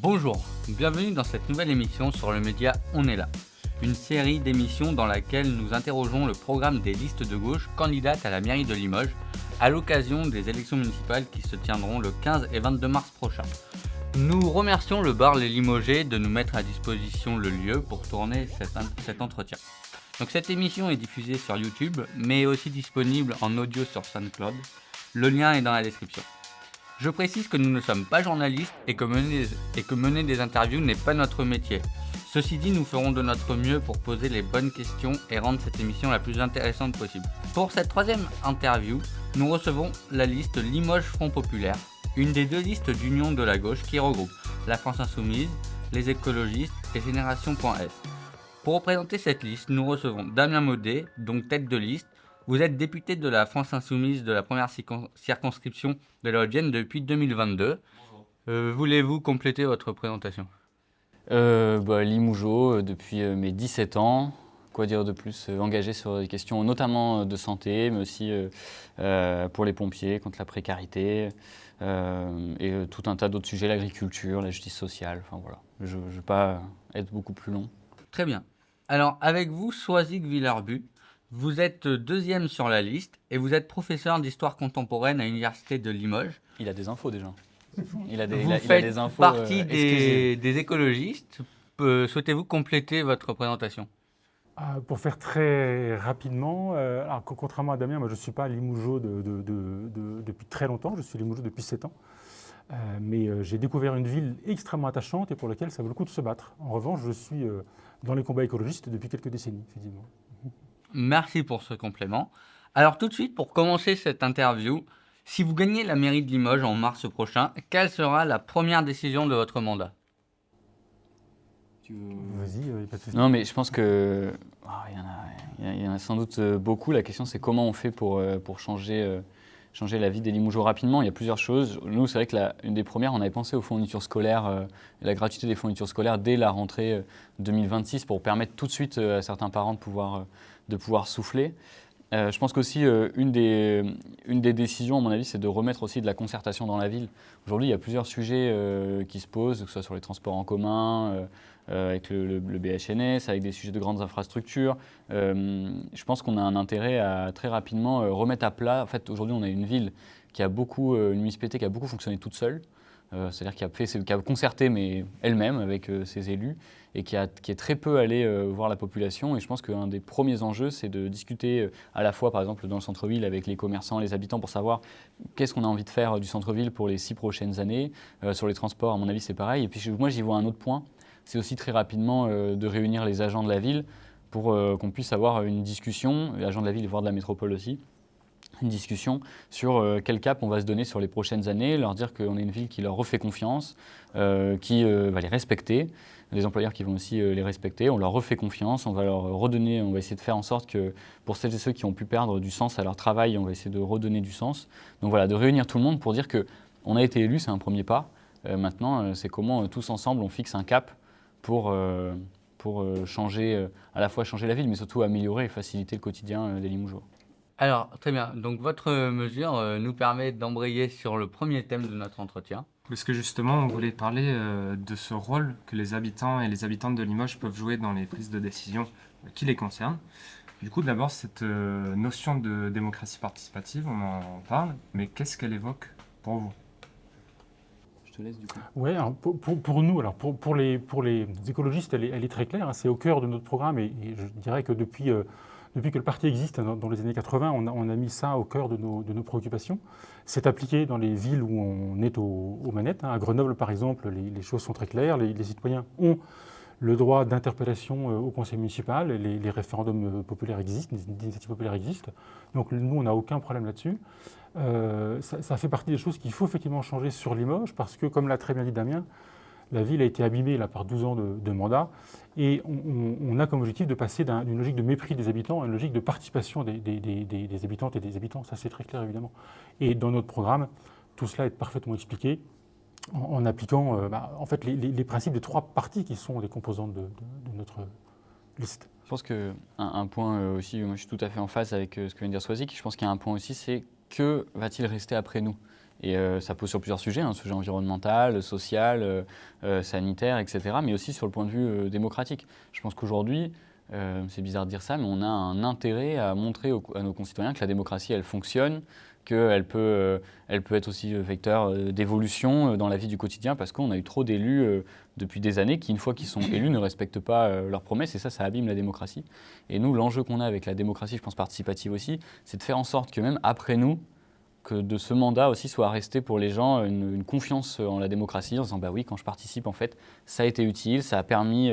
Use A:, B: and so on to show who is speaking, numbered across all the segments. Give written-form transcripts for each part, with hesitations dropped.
A: Bonjour, bienvenue dans cette nouvelle émission sur le média On est là, une série d'émissions dans laquelle nous interrogeons le programme des listes de gauche candidates à la mairie de Limoges à l'occasion des élections municipales qui se tiendront le 15 et 22 mars prochain. Nous remercions le bar Les Limogés de nous mettre à disposition le lieu pour tourner cet entretien. Donc cette émission est diffusée sur YouTube, mais est aussi disponible en audio sur SoundCloud. Le lien est dans la description. Je précise que nous ne sommes pas journalistes et que mener des interviews n'est pas notre métier. Ceci dit, nous ferons de notre mieux pour poser les bonnes questions et rendre cette émission la plus intéressante possible. Pour cette troisième interview, nous recevons la liste Limoges Front Populaire, une des deux listes d'union de la gauche qui regroupe la France Insoumise, les écologistes et Génération.s. Pour représenter cette liste, nous recevons Damien Maudet, donc tête de liste. Vous êtes député de la France Insoumise de la première circonscription de la Haute-Vienne depuis 2022. Voulez-vous compléter votre présentation ?
B: Limougeot depuis mes 17 ans. Quoi dire de plus ? Engagé sur des questions notamment de santé, mais aussi pour les pompiers, contre la précarité, et tout un tas d'autres sujets, l'agriculture, la justice sociale. Enfin voilà, je ne vais pas être beaucoup plus long.
A: Très bien. Alors avec vous, Soisic Villarbu, vous êtes deuxième sur la liste et vous êtes professeur d'histoire contemporaine à l'université de Limoges.
B: Il a des infos déjà. Il a
A: Vous faites
B: des infos,
A: partie des écologistes. Souhaitez-vous compléter votre présentation ?
C: Pour faire très rapidement, alors contrairement à Damien, moi je ne suis pas Limougeot depuis très longtemps, je suis Limougeot depuis 7 ans. Mais j'ai découvert une ville extrêmement attachante et pour laquelle ça vaut le coup de se battre. En revanche, je suis dans les combats écologistes depuis quelques décennies, effectivement.
A: Merci pour ce complément. Alors tout de suite, pour commencer cette interview, si vous gagnez la mairie de Limoges en mars prochain, quelle sera la première décision de votre mandat ?
C: Vas-y, pas de souci.
B: Non, mais je pense que il y en a sans doute beaucoup. La question, c'est comment on fait pour changer la vie des Limougeaux rapidement. Il y a plusieurs choses. Nous, c'est vrai que une des premières, on avait pensé aux fournitures scolaires, la gratuité des fournitures scolaires dès la rentrée 2026 pour permettre tout de suite à certains parents de pouvoir souffler. Je pense qu'aussi, une des décisions, à mon avis, c'est de remettre aussi de la concertation dans la ville. Aujourd'hui, il y a plusieurs sujets qui se posent, que ce soit sur les transports en commun, avec le BHNS, avec des sujets de grandes infrastructures. Je pense qu'on a un intérêt à très rapidement remettre à plat. En fait, aujourd'hui, on a une ville qui a une municipalité qui a beaucoup fonctionné toute seule. C'est-à-dire qui a concerté, mais elle-même, avec ses élus, et qui est très peu allée voir la population. Et je pense qu'un des premiers enjeux, c'est de discuter à la fois, par exemple, dans le centre-ville, avec les commerçants, les habitants, pour savoir qu'est-ce qu'on a envie de faire du centre-ville pour les 6 prochaines années. Sur les transports, à mon avis, c'est pareil. Et puis moi, j'y vois un autre point, c'est aussi très rapidement de réunir les agents de la ville pour qu'on puisse avoir une discussion, les agents de la ville, voire de la métropole aussi, une discussion sur quel cap on va se donner sur les prochaines années, leur dire qu'on est une ville qui leur refait confiance, qui va les respecter, les employeurs qui vont aussi les respecter, on leur refait confiance, on va leur redonner, on va essayer de faire en sorte que pour celles et ceux qui ont pu perdre du sens à leur travail, on va essayer de redonner du sens. Donc voilà, de réunir tout le monde pour dire qu'on a été élus, c'est un premier pas. Maintenant, c'est comment tous ensemble on fixe un cap pour changer, à la fois changer la ville, mais surtout améliorer et faciliter le quotidien des Limougeois.
A: Alors, très bien. Donc, votre mesure nous permet d'embrayer sur le premier thème de notre entretien.
D: Parce que justement, on voulait parler de ce rôle que les habitants et les habitantes de Limoges peuvent jouer dans les prises de décision qui les concernent. Du coup, d'abord, cette notion de démocratie participative, on en parle, mais qu'est-ce qu'elle évoque pour vous ?
B: Je te laisse du coup.
C: Oui, pour nous, alors pour les écologistes, elle est très claire, hein, c'est au cœur de notre programme et je dirais que depuis que le parti existe dans les années 80, on a mis ça au cœur de nos préoccupations. C'est appliqué dans les villes où on est aux manettes. Hein. À Grenoble, par exemple, les choses sont très claires. Les citoyens ont le droit d'interpellation au conseil municipal. Les référendums populaires existent, les initiatives populaires existent. Donc nous, on n'a aucun problème là-dessus. Ça fait partie des choses qu'il faut effectivement changer sur Limoges parce que, comme l'a très bien dit Damien, la ville a été abîmée là, par 12 ans de mandat et on a comme objectif de passer d'une logique de mépris des habitants à une logique de participation des habitantes et des habitants. Ça, c'est très clair, évidemment. Et dans notre programme, tout cela est parfaitement expliqué en appliquant en fait, les principes des 3 parties qui sont les composantes de notre liste.
B: Je pense qu'un point aussi, moi je suis tout à fait en phase avec ce que vient de dire Soisic, je pense qu'il y a un point aussi, c'est que va-t-il rester après nous ? Et ça pose sur plusieurs sujets, un sujet environnemental, social, sanitaire, etc., mais aussi sur le point de vue démocratique. Je pense qu'aujourd'hui, c'est bizarre de dire ça, mais on a un intérêt à montrer à nos concitoyens que la démocratie, elle fonctionne, qu'elle peut être aussi vecteur d'évolution dans la vie du quotidien, parce qu'on a eu trop d'élus depuis des années qui, une fois qu'ils sont élus, ne respectent pas leurs promesses, et ça abîme la démocratie. Et nous, l'enjeu qu'on a avec la démocratie, je pense participative aussi, c'est de faire en sorte que même après nous, que de ce mandat aussi soit resté pour les gens une confiance en la démocratie, en disant bah oui, quand je participe, en fait, ça a été utile, ça a permis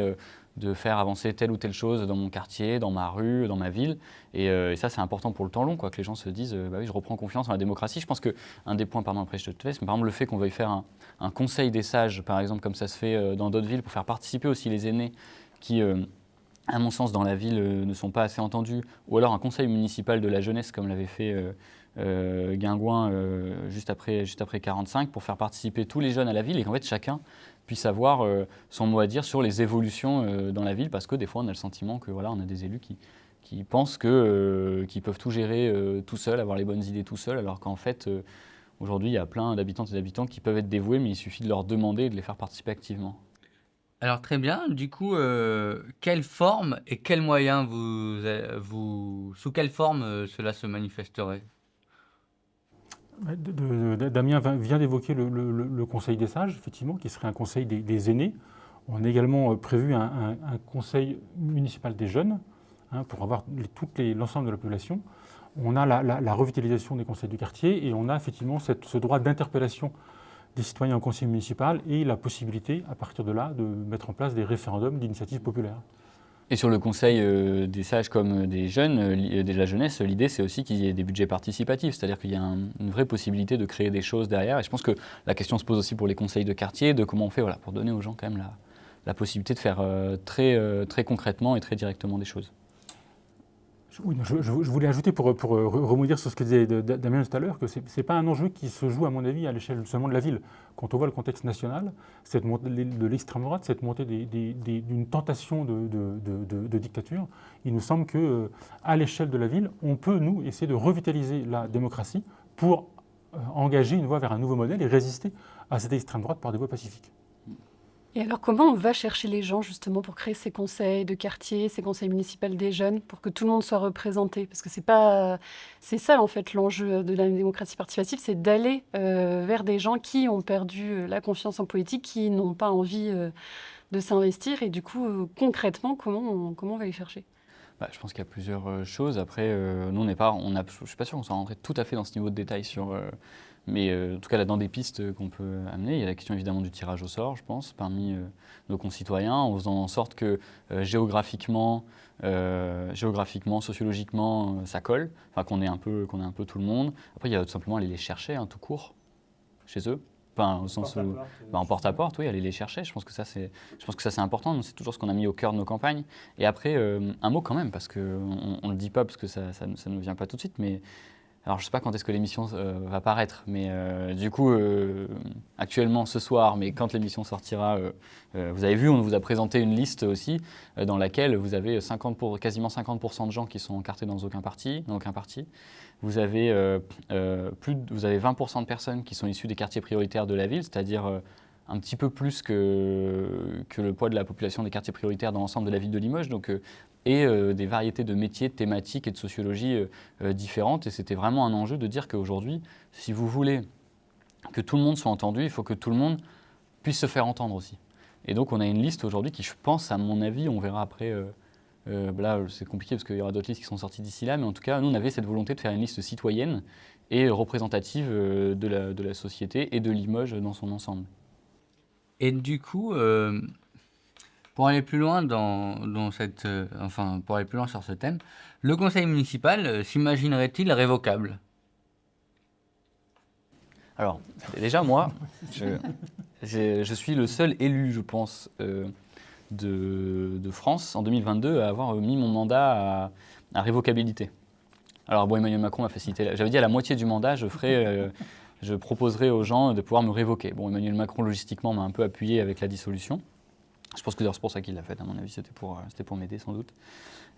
B: de faire avancer telle ou telle chose dans mon quartier, dans ma rue, dans ma ville. Et ça, c'est important pour le temps long, quoi, que les gens se disent bah oui, je reprends confiance en la démocratie. Je pense qu'un des points, pardon, après je te laisse, mais par exemple le fait qu'on veuille faire un conseil des sages, par exemple, comme ça se fait dans d'autres villes, pour faire participer aussi les aînés qui, à mon sens, dans la ville, ne sont pas assez entendus, ou alors un conseil municipal de la jeunesse, comme l'avait fait Guingouin juste après 45, pour faire participer tous les jeunes à la ville et qu'en fait chacun puisse avoir son mot à dire sur les évolutions dans la ville, parce que des fois on a le sentiment que voilà, on a des élus qui pensent qu'ils peuvent tout gérer tout seuls, avoir les bonnes idées tout seuls, alors qu'en fait aujourd'hui il y a plein d'habitantes et d'habitants qui peuvent être dévoués, mais il suffit de leur demander et de les faire participer activement.
A: Alors très bien, du coup, quelle forme et quels moyens sous quelle forme cela se manifesterait?
C: Damien vient d'évoquer le Conseil des sages, effectivement, qui serait un conseil des aînés. On a également prévu un conseil municipal des jeunes, pour avoir l'ensemble de la population. On a la revitalisation des conseils du quartier et on a effectivement ce droit d'interpellation des citoyens au conseil municipal et la possibilité, à partir de là, de mettre en place des référendums d'initiative populaire.
B: Et sur le conseil des sages comme des jeunes, de la jeunesse, l'idée c'est aussi qu'il y ait des budgets participatifs, c'est-à-dire qu'il y a une vraie possibilité de créer des choses derrière. Et je pense que la question se pose aussi pour les conseils de quartier, de comment on fait pour donner aux gens quand même la possibilité de faire très concrètement et très directement des choses.
C: Oui, je voulais ajouter pour rebondir sur ce que disait Damien tout à l'heure, que ce n'est pas un enjeu qui se joue, à mon avis, à l'échelle seulement de la ville. Quand on voit le contexte national, cette montée de l'extrême droite, cette montée d'une tentation de dictature, il nous semble qu'à l'échelle de la ville, on peut, nous, essayer de revitaliser la démocratie pour engager une voie vers un nouveau modèle et résister à cette extrême droite par des voies pacifiques.
E: Et alors, comment on va chercher les gens, justement, pour créer ces conseils de quartier, ces conseils municipaux des jeunes, pour que tout le monde soit représenté? Parce que c'est ça, en fait, l'enjeu de la démocratie participative, c'est d'aller vers des gens qui ont perdu la confiance en politique, qui n'ont pas envie de s'investir. Et du coup, concrètement, comment on va les chercher?
B: Je pense qu'il y a plusieurs choses. Après, nous, je ne suis pas sûr qu'on soit rentré tout à fait dans ce niveau de détail mais en tout cas, là, dans des pistes qu'on peut amener, il y a la question évidemment du tirage au sort, je pense, parmi nos concitoyens, en faisant en sorte que géographiquement, sociologiquement, ça colle, enfin qu'on ait un peu tout le monde. Après, il y a tout simplement aller les chercher, tout court, chez eux. Enfin, au sens où, en porte-à-porte, oui, aller les chercher. Je pense que ça, c'est important. C'est toujours ce qu'on a mis au cœur de nos campagnes. Et après, un mot quand même, parce qu'on ne le dit pas, parce que ça ne vient pas tout de suite, mais alors je ne sais pas quand est-ce que l'émission va paraître, mais du coup, actuellement ce soir, mais quand l'émission sortira, vous avez vu, on vous a présenté une liste aussi, dans laquelle vous avez quasiment 50% de gens qui sont encartés dans aucun parti. Vous avez 20% de personnes qui sont issues des quartiers prioritaires de la ville, c'est-à-dire un petit peu plus que le poids de la population des quartiers prioritaires dans l'ensemble de la ville de Limoges, et des variétés de métiers, de thématiques et de sociologie différentes. Et c'était vraiment un enjeu de dire qu'aujourd'hui, si vous voulez que tout le monde soit entendu, il faut que tout le monde puisse se faire entendre aussi. Et donc on a une liste aujourd'hui qui, je pense, à mon avis, on verra après, là c'est compliqué parce qu'il y aura d'autres listes qui sont sorties d'ici là, mais en tout cas, nous on avait cette volonté de faire une liste citoyenne et représentative de la société et de Limoges dans son ensemble.
A: Et du coup, pour aller plus loin pour aller plus loin sur ce thème, le conseil municipal s'imaginerait-il révocable?
B: Alors, déjà moi, je suis le seul élu, je pense, de France en 2022 à avoir mis mon mandat à révocabilité. Alors bon, Emmanuel Macron m'a facilité. J'avais dit à la moitié du mandat, je proposerai aux gens de pouvoir me révoquer. Bon, Emmanuel Macron, logistiquement, m'a un peu appuyé avec la dissolution. Je pense que c'est pour ça qu'il l'a fait, à mon avis, c'était pour m'aider sans doute.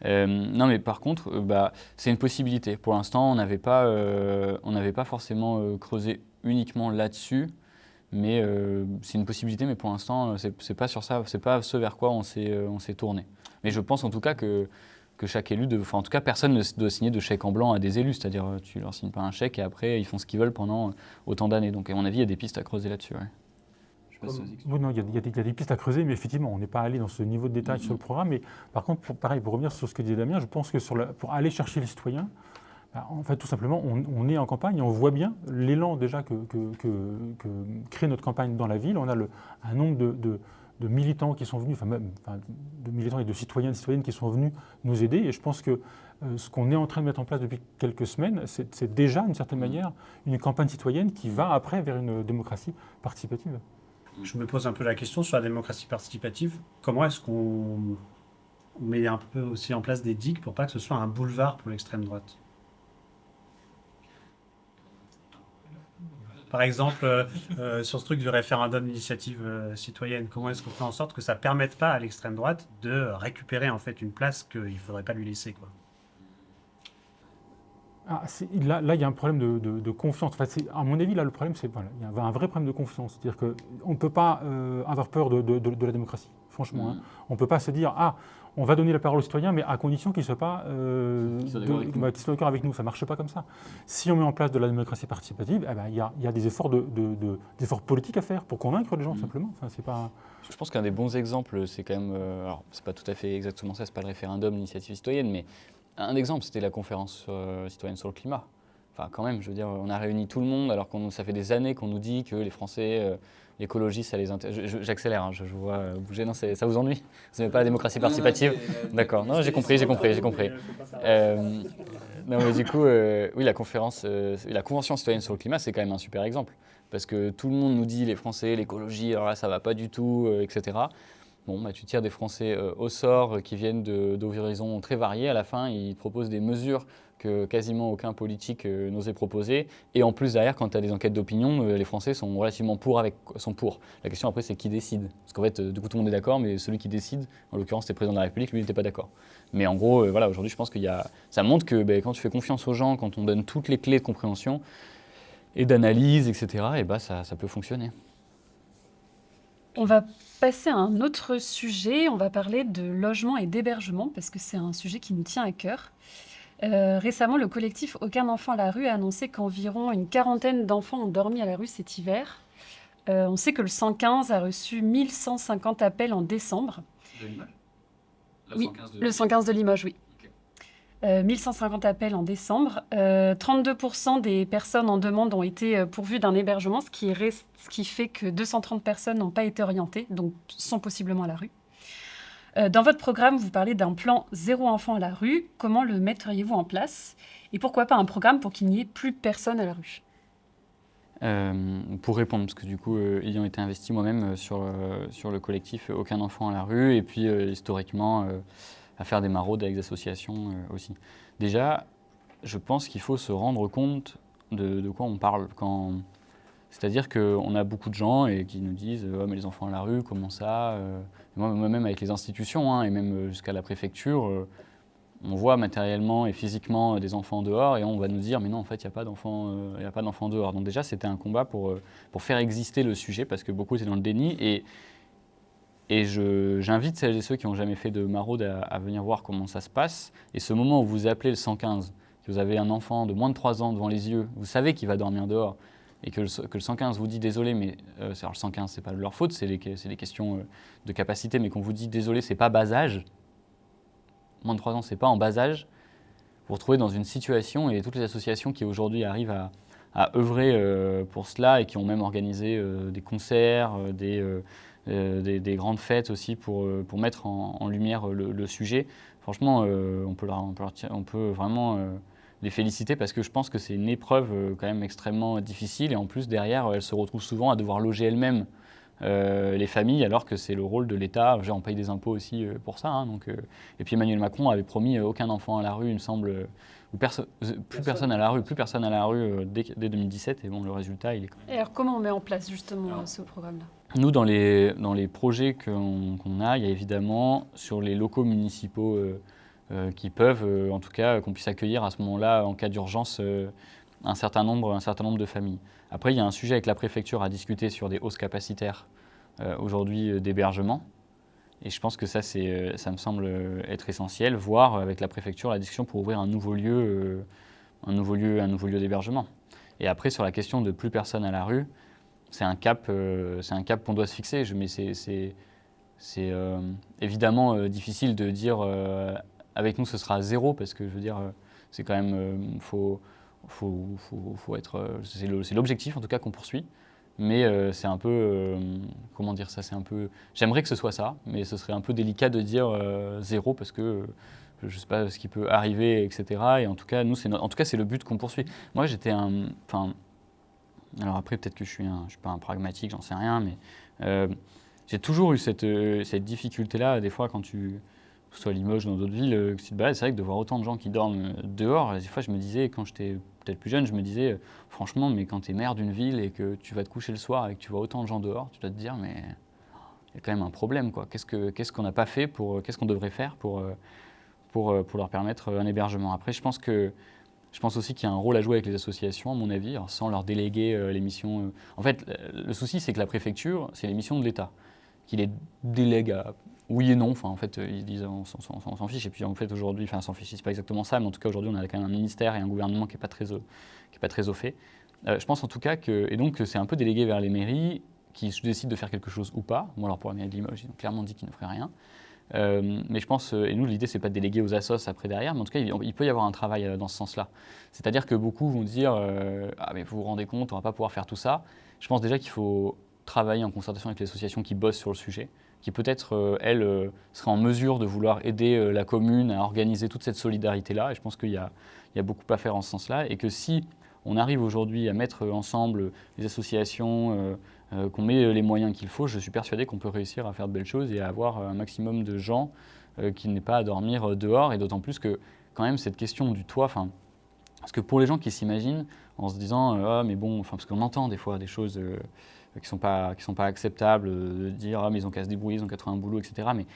B: Non, mais par contre, c'est une possibilité. Pour l'instant, on n'avait pas forcément creusé uniquement là-dessus, mais c'est une possibilité, mais pour l'instant, c'est pas sur ça, c'est pas ce vers quoi on s'est tourné. Mais je pense en tout cas que chaque élu, enfin en tout cas personne ne doit signer de chèque en blanc à des élus, c'est-à-dire tu leur signes pas un chèque et après ils font ce qu'ils veulent pendant autant d'années. Donc à mon avis, il y a des pistes à creuser là-dessus. Ouais.
C: Oui, non, il y a des pistes à creuser, mais effectivement, on n'est pas allé dans ce niveau de détail sur le programme. Mais par contre, pour revenir sur ce que disait Damien, je pense que pour aller chercher les citoyens, en fait, tout simplement, on est en campagne et on voit bien l'élan déjà que crée notre campagne dans la ville. On a un nombre de militants qui sont venus, de militants et de citoyens et de citoyennes qui sont venus nous aider. Et je pense que ce qu'on est en train de mettre en place depuis quelques semaines, c'est déjà, d'une certaine manière, une campagne citoyenne qui va après vers une démocratie participative.
F: Je me pose un peu la question sur la démocratie participative. Comment est-ce qu'on met un peu aussi en place des digues pour pas que ce soit un boulevard pour l'extrême droite ? Par exemple, sur ce truc du référendum d'initiative citoyenne, comment est-ce qu'on fait en sorte que ça ne permette pas à l'extrême droite de récupérer en fait une place qu'il ne faudrait pas lui laisser, quoi.
C: Là, il y a un problème de confiance. Enfin, à mon avis, là, le problème, il y a un vrai problème de confiance. C'est-à-dire qu'on ne peut pas avoir peur de la démocratie, franchement. Hein. On ne peut pas se dire, on va donner la parole aux citoyens, mais à condition qu'ils ne soient pas d'accord avec nous. Ça ne marche pas comme ça. Si on met en place de la démocratie participative, il y a des efforts d'efforts politiques à faire pour convaincre les gens, simplement. Enfin, c'est pas...
B: Je pense qu'un des bons exemples, c'est quand même... alors, c'est pas tout à fait exactement ça, c'est pas le référendum d'initiative citoyenne, mais un exemple, c'était la conférence citoyenne sur le climat. Enfin, quand même, je veux dire, on a réuni tout le monde, alors que ça fait des années qu'on nous dit que les Français, l'écologie, ça les intéresse. J'accélère, hein, je vous vois bouger. Non, ça vous ennuie? Vous n'aimez pas la démocratie participative? D'accord, non, j'ai compris. Non, mais du coup, oui, la Convention citoyenne sur le climat, c'est quand même un super exemple. Parce que tout le monde nous dit, les Français, l'écologie, alors là, ça va pas du tout, etc. Bon, tu tires des Français au sort qui viennent d'horizons très variés. À la fin, ils proposent des mesures que quasiment aucun politique n'osait proposer. Et en plus, derrière, quand tu as des enquêtes d'opinion, les Français sont relativement pour. La question après, c'est qui décide. Parce qu'en fait, du coup, tout le monde est d'accord, mais celui qui décide, en l'occurrence, c'est le président de la République, lui, il n'était pas d'accord. Mais en gros, voilà, aujourd'hui, je pense ça montre que quand tu fais confiance aux gens, quand on donne toutes les clés de compréhension et d'analyse, etc., et ça peut fonctionner.
E: On va passer à un autre sujet, on va parler de logement et d'hébergement, parce que c'est un sujet qui nous tient à cœur. Récemment, le collectif Aucun enfant à la rue a annoncé qu'environ une quarantaine d'enfants ont dormi à la rue cet hiver. On sait que le 115 a reçu 1150 appels en décembre.
B: De Limoges ?
E: Oui, le 115 de Limoges, oui. 1150 appels en décembre. 32% des personnes en demande ont été pourvues d'un hébergement, ce qui fait que 230 personnes n'ont pas été orientées, donc sont possiblement à la rue. Dans votre programme, vous parlez d'un plan zéro enfant à la rue. Comment le mettriez-vous en place? Et pourquoi pas un programme pour qu'il n'y ait plus personne à la rue?
B: Pour répondre, parce que du coup, ayant été investi moi-même sur le collectif Aucun enfant à la rue, et puis historiquement... à faire des maraudes avec des associations aussi. Déjà, je pense qu'il faut se rendre compte de quoi on parle. C'est-à-dire qu'on a beaucoup de gens qui nous disent « mais les enfants à la rue, comment ça ?» Moi-même avec les institutions, et même jusqu'à la préfecture, on voit matériellement et physiquement des enfants dehors et on va nous dire « mais non, en fait, il n'y a pas d'enfants dehors ». Donc déjà, c'était un combat pour faire exister le sujet parce que beaucoup étaient dans le déni. Et j'invite celles et ceux qui n'ont jamais fait de maraude à venir voir comment ça se passe. Et ce moment où vous appelez le 115, que vous avez un enfant de moins de 3 ans devant les yeux, vous savez qu'il va dormir dehors, et que le 115 vous dit désolé, mais alors le 115, c'est pas de leur faute, c'est des questions de capacité, mais qu'on vous dit désolé, c'est pas bas âge, moins de 3 ans, c'est pas en bas âge, vous vous retrouvez dans une situation, et toutes les associations qui aujourd'hui arrivent à œuvrer pour cela, et qui ont même organisé des concerts, des grandes fêtes aussi pour mettre en lumière le sujet. Franchement, on peut vraiment les féliciter parce que je pense que c'est une épreuve quand même extrêmement difficile et en plus derrière, elles se retrouvent souvent à devoir loger elles-mêmes les familles alors que c'est le rôle de l'État. On paye des impôts aussi pour ça. Et puis Emmanuel Macron avait promis aucun enfant à la rue, il me semble, plus personne à la rue dès 2017 et bon, le résultat il est...
E: Et alors comment on met en place justement ce programme-là?
B: Nous, dans les projets qu'on a, il y a évidemment sur les locaux municipaux qui peuvent, en tout cas, qu'on puisse accueillir à ce moment-là, en cas d'urgence, un certain nombre de familles. Après, il y a un sujet avec la préfecture à discuter sur des hausses capacitaires aujourd'hui d'hébergement. Et je pense que ça me semble être essentiel, voire avec la préfecture la discussion pour ouvrir un nouveau lieu d'hébergement. Et après, sur la question de plus personne à la rue, c'est un cap qu'on doit se fixer. Mais c'est évidemment difficile de dire avec nous ce sera 0 parce que je veux dire c'est quand même faut être c'est l'objectif en tout cas qu'on poursuit. Mais c'est un peu comment dire ça, c'est un peu j'aimerais que ce soit ça, mais ce serait un peu délicat de dire 0 parce que je sais pas ce qui peut arriver, etc. Et en tout cas nous c'est le but qu'on poursuit. Moi j'étais alors après peut-être que je suis pas un pragmatique, j'en sais rien, mais j'ai toujours eu cette difficulté-là, des fois, quand que ce soit à Limoges ou dans d'autres villes, que tu te balades, c'est vrai que de voir autant de gens qui dorment dehors, des fois je me disais, quand j'étais peut-être plus jeune, je me disais, franchement, mais quand tu es maire d'une ville et que tu vas te coucher le soir et que tu vois autant de gens dehors, tu dois te dire, mais il y a quand même un problème, quoi. Qu'est-ce qu'on n'a pas fait qu'est-ce qu'on devrait faire pour leur permettre un hébergement. Après, je pense aussi qu'il y a un rôle à jouer avec les associations, à mon avis, alors sans leur déléguer les missions. En fait, le souci, c'est que la préfecture, c'est les missions de l'État, qui les délègue à oui et non. Enfin, en fait, ils disent on s'en fiche. Et puis, en fait, aujourd'hui, enfin, s'en fiche, c'est pas exactement ça, mais en tout cas, aujourd'hui, on a quand même un ministère et un gouvernement qui n'est pas très au fait. Je pense en tout cas et donc, c'est un peu délégué vers les mairies qui décident de faire quelque chose ou pas. Bon, alors pour la mairie de Limoges, ils ont clairement dit qu'ils ne feraient rien. Mais je pense, et nous l'idée c'est pas de déléguer aux assos après derrière, mais en tout cas il peut y avoir un travail dans ce sens-là. C'est-à-dire que beaucoup vont dire ah mais vous vous rendez compte, on va pas pouvoir faire tout ça. Je pense déjà qu'il faut travailler en concertation avec les associations qui bossent sur le sujet, qui peut-être elles seraient en mesure de vouloir aider la commune à organiser toute cette solidarité-là. Et je pense qu'il y a beaucoup à faire en ce sens-là, et que si on arrive aujourd'hui à mettre ensemble les associations, qu'on met les moyens qu'il faut, je suis persuadé qu'on peut réussir à faire de belles choses et à avoir un maximum de gens qui n'aient pas à dormir dehors. Et d'autant plus que quand même cette question du toit, parce que pour les gens qui s'imaginent en se disant ah mais bon, parce qu'on entend des fois des choses qui sont pas acceptables, de dire ah mais ils ont qu'à se débrouiller, ils ont qu'à trouver un boulot, etc. Mais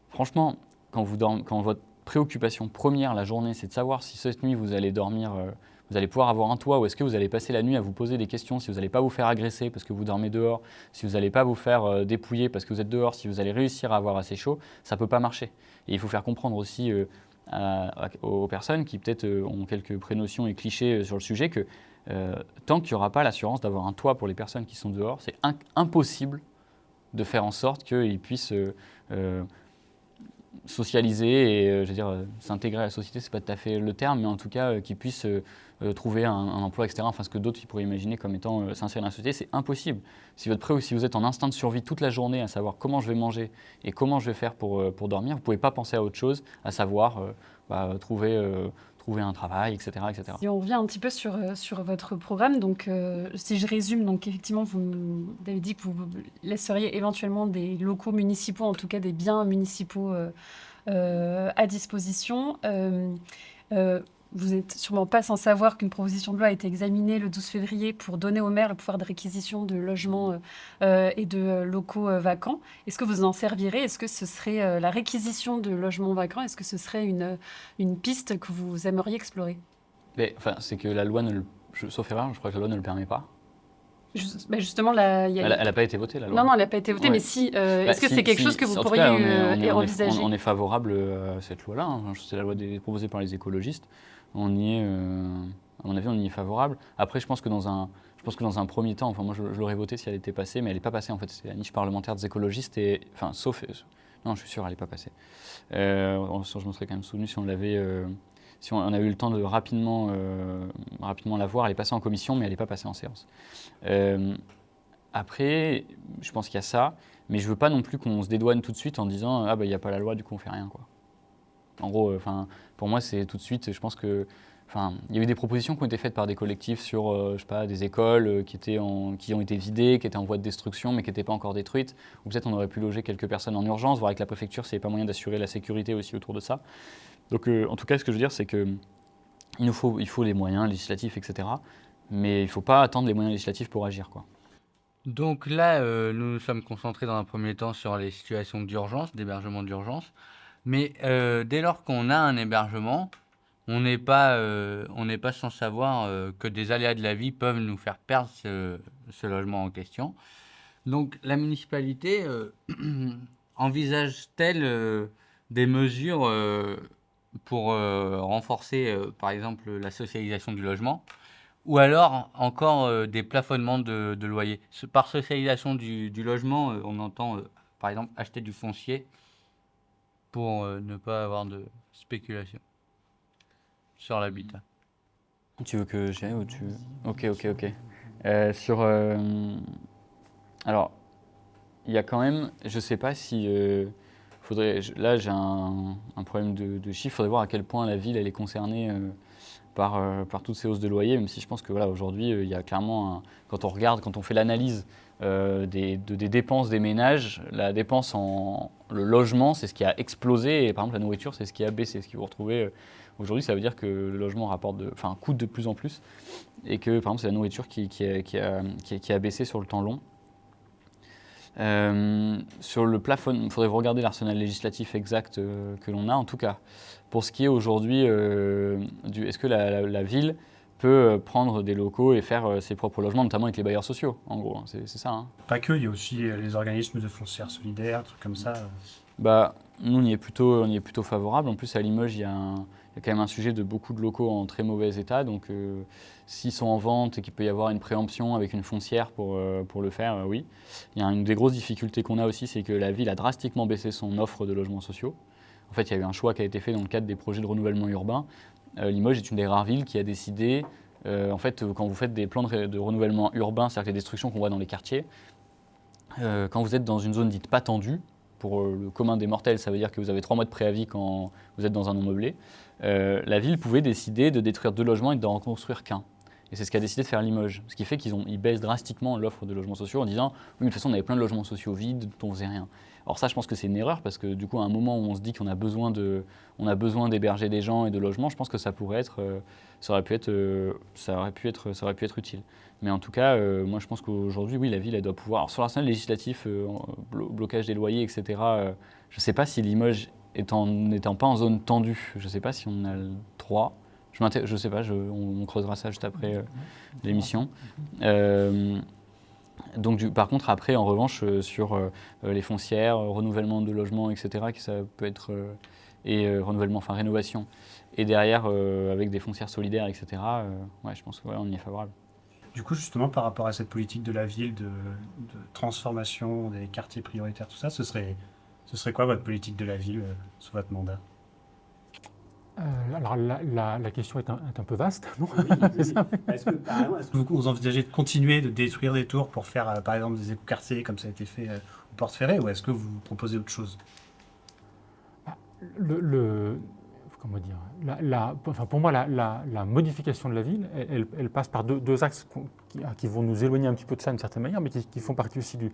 B: franchement, quand votre préoccupation première la journée, c'est de savoir si cette nuit vous allez dormir, vous allez pouvoir avoir un toit, ou est-ce que vous allez passer la nuit à vous poser des questions, si vous n'allez pas vous faire agresser parce que vous dormez dehors, si vous n'allez pas vous faire dépouiller parce que vous êtes dehors, si vous allez réussir à avoir assez chaud, ça ne peut pas marcher. Et il faut faire comprendre aussi aux personnes qui peut-être ont quelques prénotions et clichés sur le sujet que tant qu'il n'y aura pas l'assurance d'avoir un toit pour les personnes qui sont dehors, c'est impossible de faire en sorte qu'ils puissent socialiser et je veux dire, s'intégrer à la société, c'est pas tout à fait le terme, mais en tout cas qu'ils puissent trouver un emploi, etc. Enfin, ce que d'autres pourraient imaginer comme étant s'insérer dans la société, c'est impossible. Si vous êtes en instinct de survie toute la journée à savoir comment je vais manger et comment je vais faire pour dormir, vous ne pouvez pas penser à autre chose, à savoir trouver un travail, etc., etc.
E: Si on revient un petit peu sur votre programme, donc si je résume, donc effectivement, vous avez dit que vous laisseriez éventuellement des locaux municipaux, en tout cas des biens municipaux à disposition. Vous n'êtes sûrement pas sans savoir qu'une proposition de loi a été examinée le 12 février pour donner au maire le pouvoir de réquisition de logements et de locaux vacants. Est-ce que vous en servirez? Est-ce que ce serait la réquisition de logements vacants? Est-ce que ce serait une piste que vous aimeriez explorer?
B: Mais, c'est que la loi sauf erreur, je crois que la loi ne le permet pas.
E: Justement,
B: elle n'a pas été votée, la loi.
E: Non, elle n'a pas été votée, ouais. Mais si, est-ce que c'est quelque chose que vous pourriez envisager?
B: On est favorable à cette loi-là. Hein. C'est la loi proposée par les écologistes. On y est, à mon avis, on y est favorable. Après, je pense que dans un premier temps, enfin moi je l'aurais votée si elle était passée, mais elle n'est pas passée en fait. C'est la niche parlementaire des écologistes non, je suis sûr, elle n'est pas passée. Je me serais quand même souvenu si on l'avait. Si on a eu le temps de rapidement la voir, elle est passée en commission, mais elle n'est pas passée en séance. Après, je pense qu'il y a ça, mais je ne veux pas non plus qu'on se dédouane tout de suite en disant ah il n'y a pas la loi, du coup on ne fait rien, quoi. En gros, pour moi, c'est tout de suite, je pense que il y a eu des propositions qui ont été faites par des collectifs sur je sais pas, des écoles qui ont été vidées, qui étaient en voie de destruction, mais qui n'étaient pas encore détruites. Ou peut-être on aurait pu loger quelques personnes en urgence, voir avec la préfecture s'il n'y avait pas moyen d'assurer la sécurité aussi autour de ça. Donc en tout cas, ce que je veux dire, c'est qu'il faut les moyens législatifs, etc. Mais il ne faut pas attendre les moyens législatifs pour agir, quoi.
A: Donc là, nous nous sommes concentrés dans un premier temps sur les situations d'urgence, d'hébergement d'urgence. Mais dès lors qu'on a un hébergement, on n'est pas sans savoir que des aléas de la vie peuvent nous faire perdre ce logement en question. Donc la municipalité envisage-t-elle des mesures pour renforcer, par exemple, la socialisation du logement, ou alors encore des plafonnements de loyer. Par socialisation du logement, on entend, par exemple, acheter du foncier pour ne pas avoir de spéculation sur l'habitat.
B: Tu veux que j'aille ou tu... Ok. Alors, il y a quand même, je sais pas si... là, j'ai un problème de chiffre. Il faudrait voir à quel point la ville elle est concernée par toutes ces hausses de loyer, même si je pense que voilà, aujourd'hui, il y a clairement, quand on fait l'analyse des dépenses des ménages, la dépense le logement, c'est ce qui a explosé, et par exemple la nourriture, c'est ce qui a baissé. Ce que vous retrouvez aujourd'hui, ça veut dire que le logement coûte de plus en plus, et que par exemple c'est la nourriture qui a baissé sur le temps long. Sur le plafond, il faudrait regarder l'arsenal législatif exact que l'on a. En tout cas, pour ce qui est aujourd'hui, est-ce que la ville peut prendre des locaux et faire ses propres logements, notamment avec les bailleurs sociaux, en gros, c'est ça. Hein.
F: Pas que, il y a aussi les organismes de foncières solidaires, trucs comme ça.
B: Nous, on y est plutôt favorable. En plus, à Limoges, il y a quand même un sujet de beaucoup de locaux en très mauvais état. Donc, s'ils sont en vente et qu'il peut y avoir une préemption avec une foncière pour le faire, oui. Il y a une des grosses difficultés qu'on a aussi, c'est que la ville a drastiquement baissé son offre de logements sociaux. En fait, il y a eu un choix qui a été fait dans le cadre des projets de renouvellement urbain. Limoges est une des rares villes qui a décidé, quand vous faites des plans de renouvellement urbain, c'est-à-dire les destructions qu'on voit dans les quartiers, quand vous êtes dans une zone dite pas tendue, pour le commun des mortels, ça veut dire que vous avez 3 mois de préavis quand vous êtes dans un non meublé, la ville pouvait décider de détruire 2 logements et de n'en construire qu'un. Et c'est ce qu'a décidé de faire Limoges. Ce qui fait qu'ils baissent drastiquement l'offre de logements sociaux en disant « Oui, mais de toute façon, on avait plein de logements sociaux vides dont on ne faisait rien ». Alors ça, je pense que c'est une erreur parce que du coup, à un moment où on se dit qu'on a besoin d'héberger des gens et de logements, je pense que ça aurait pu être utile. Mais en tout cas, moi, je pense qu'aujourd'hui, oui, la ville, elle doit pouvoir... Alors sur l'arsenal législatif, blocage des loyers, etc., je ne sais pas si Limoges, n'étant pas en zone tendue, je ne sais pas si on a le droit... Je ne sais pas, on creusera ça juste après l'émission. Donc, par contre, après, en revanche, sur les foncières, renouvellement de logements, etc., que ça peut être, rénovation, et derrière, avec des foncières solidaires, etc., je pense qu'on y est favorable.
F: Du coup, justement, par rapport à cette politique de la ville, de transformation des quartiers prioritaires, tout ça, ce serait quoi votre politique de la ville sous votre mandat ?
C: Alors la question est un peu vaste, non ?
F: Est-ce que vous envisagez de continuer de détruire des tours pour faire, par exemple, des écoquartiers comme ça a été fait au Porte Ferré, ou est-ce que vous proposez autre chose ?
C: Comment dire, pour moi, la modification de la ville, elle passe par deux axes qui vont nous éloigner un petit peu de ça d'une certaine manière, mais qui font partie aussi du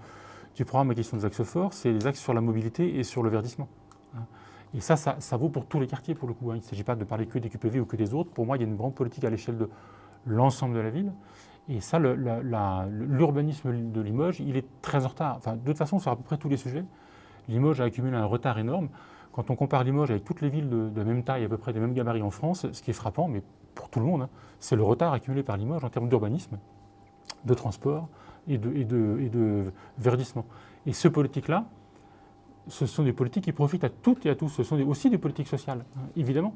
C: programme et qui sont des axes forts. C'est les axes sur la mobilité et sur le verdissement. Et ça vaut pour tous les quartiers, pour le coup. Il ne s'agit pas de parler que des QPV ou que des autres. Pour moi, il y a une grande politique à l'échelle de l'ensemble de la ville. Et ça, l'urbanisme de Limoges, il est très en retard. Enfin, de toute façon, sur à peu près tous les sujets, Limoges a accumulé un retard énorme. Quand on compare Limoges avec toutes les villes de la même taille, à peu près des mêmes gabarits en France, ce qui est frappant, mais pour tout le monde, c'est le retard accumulé par Limoges en termes d'urbanisme, de transport et de verdissement. Et ce politique-là, ce sont des politiques qui profitent à toutes et à tous. Ce sont aussi des politiques sociales, évidemment.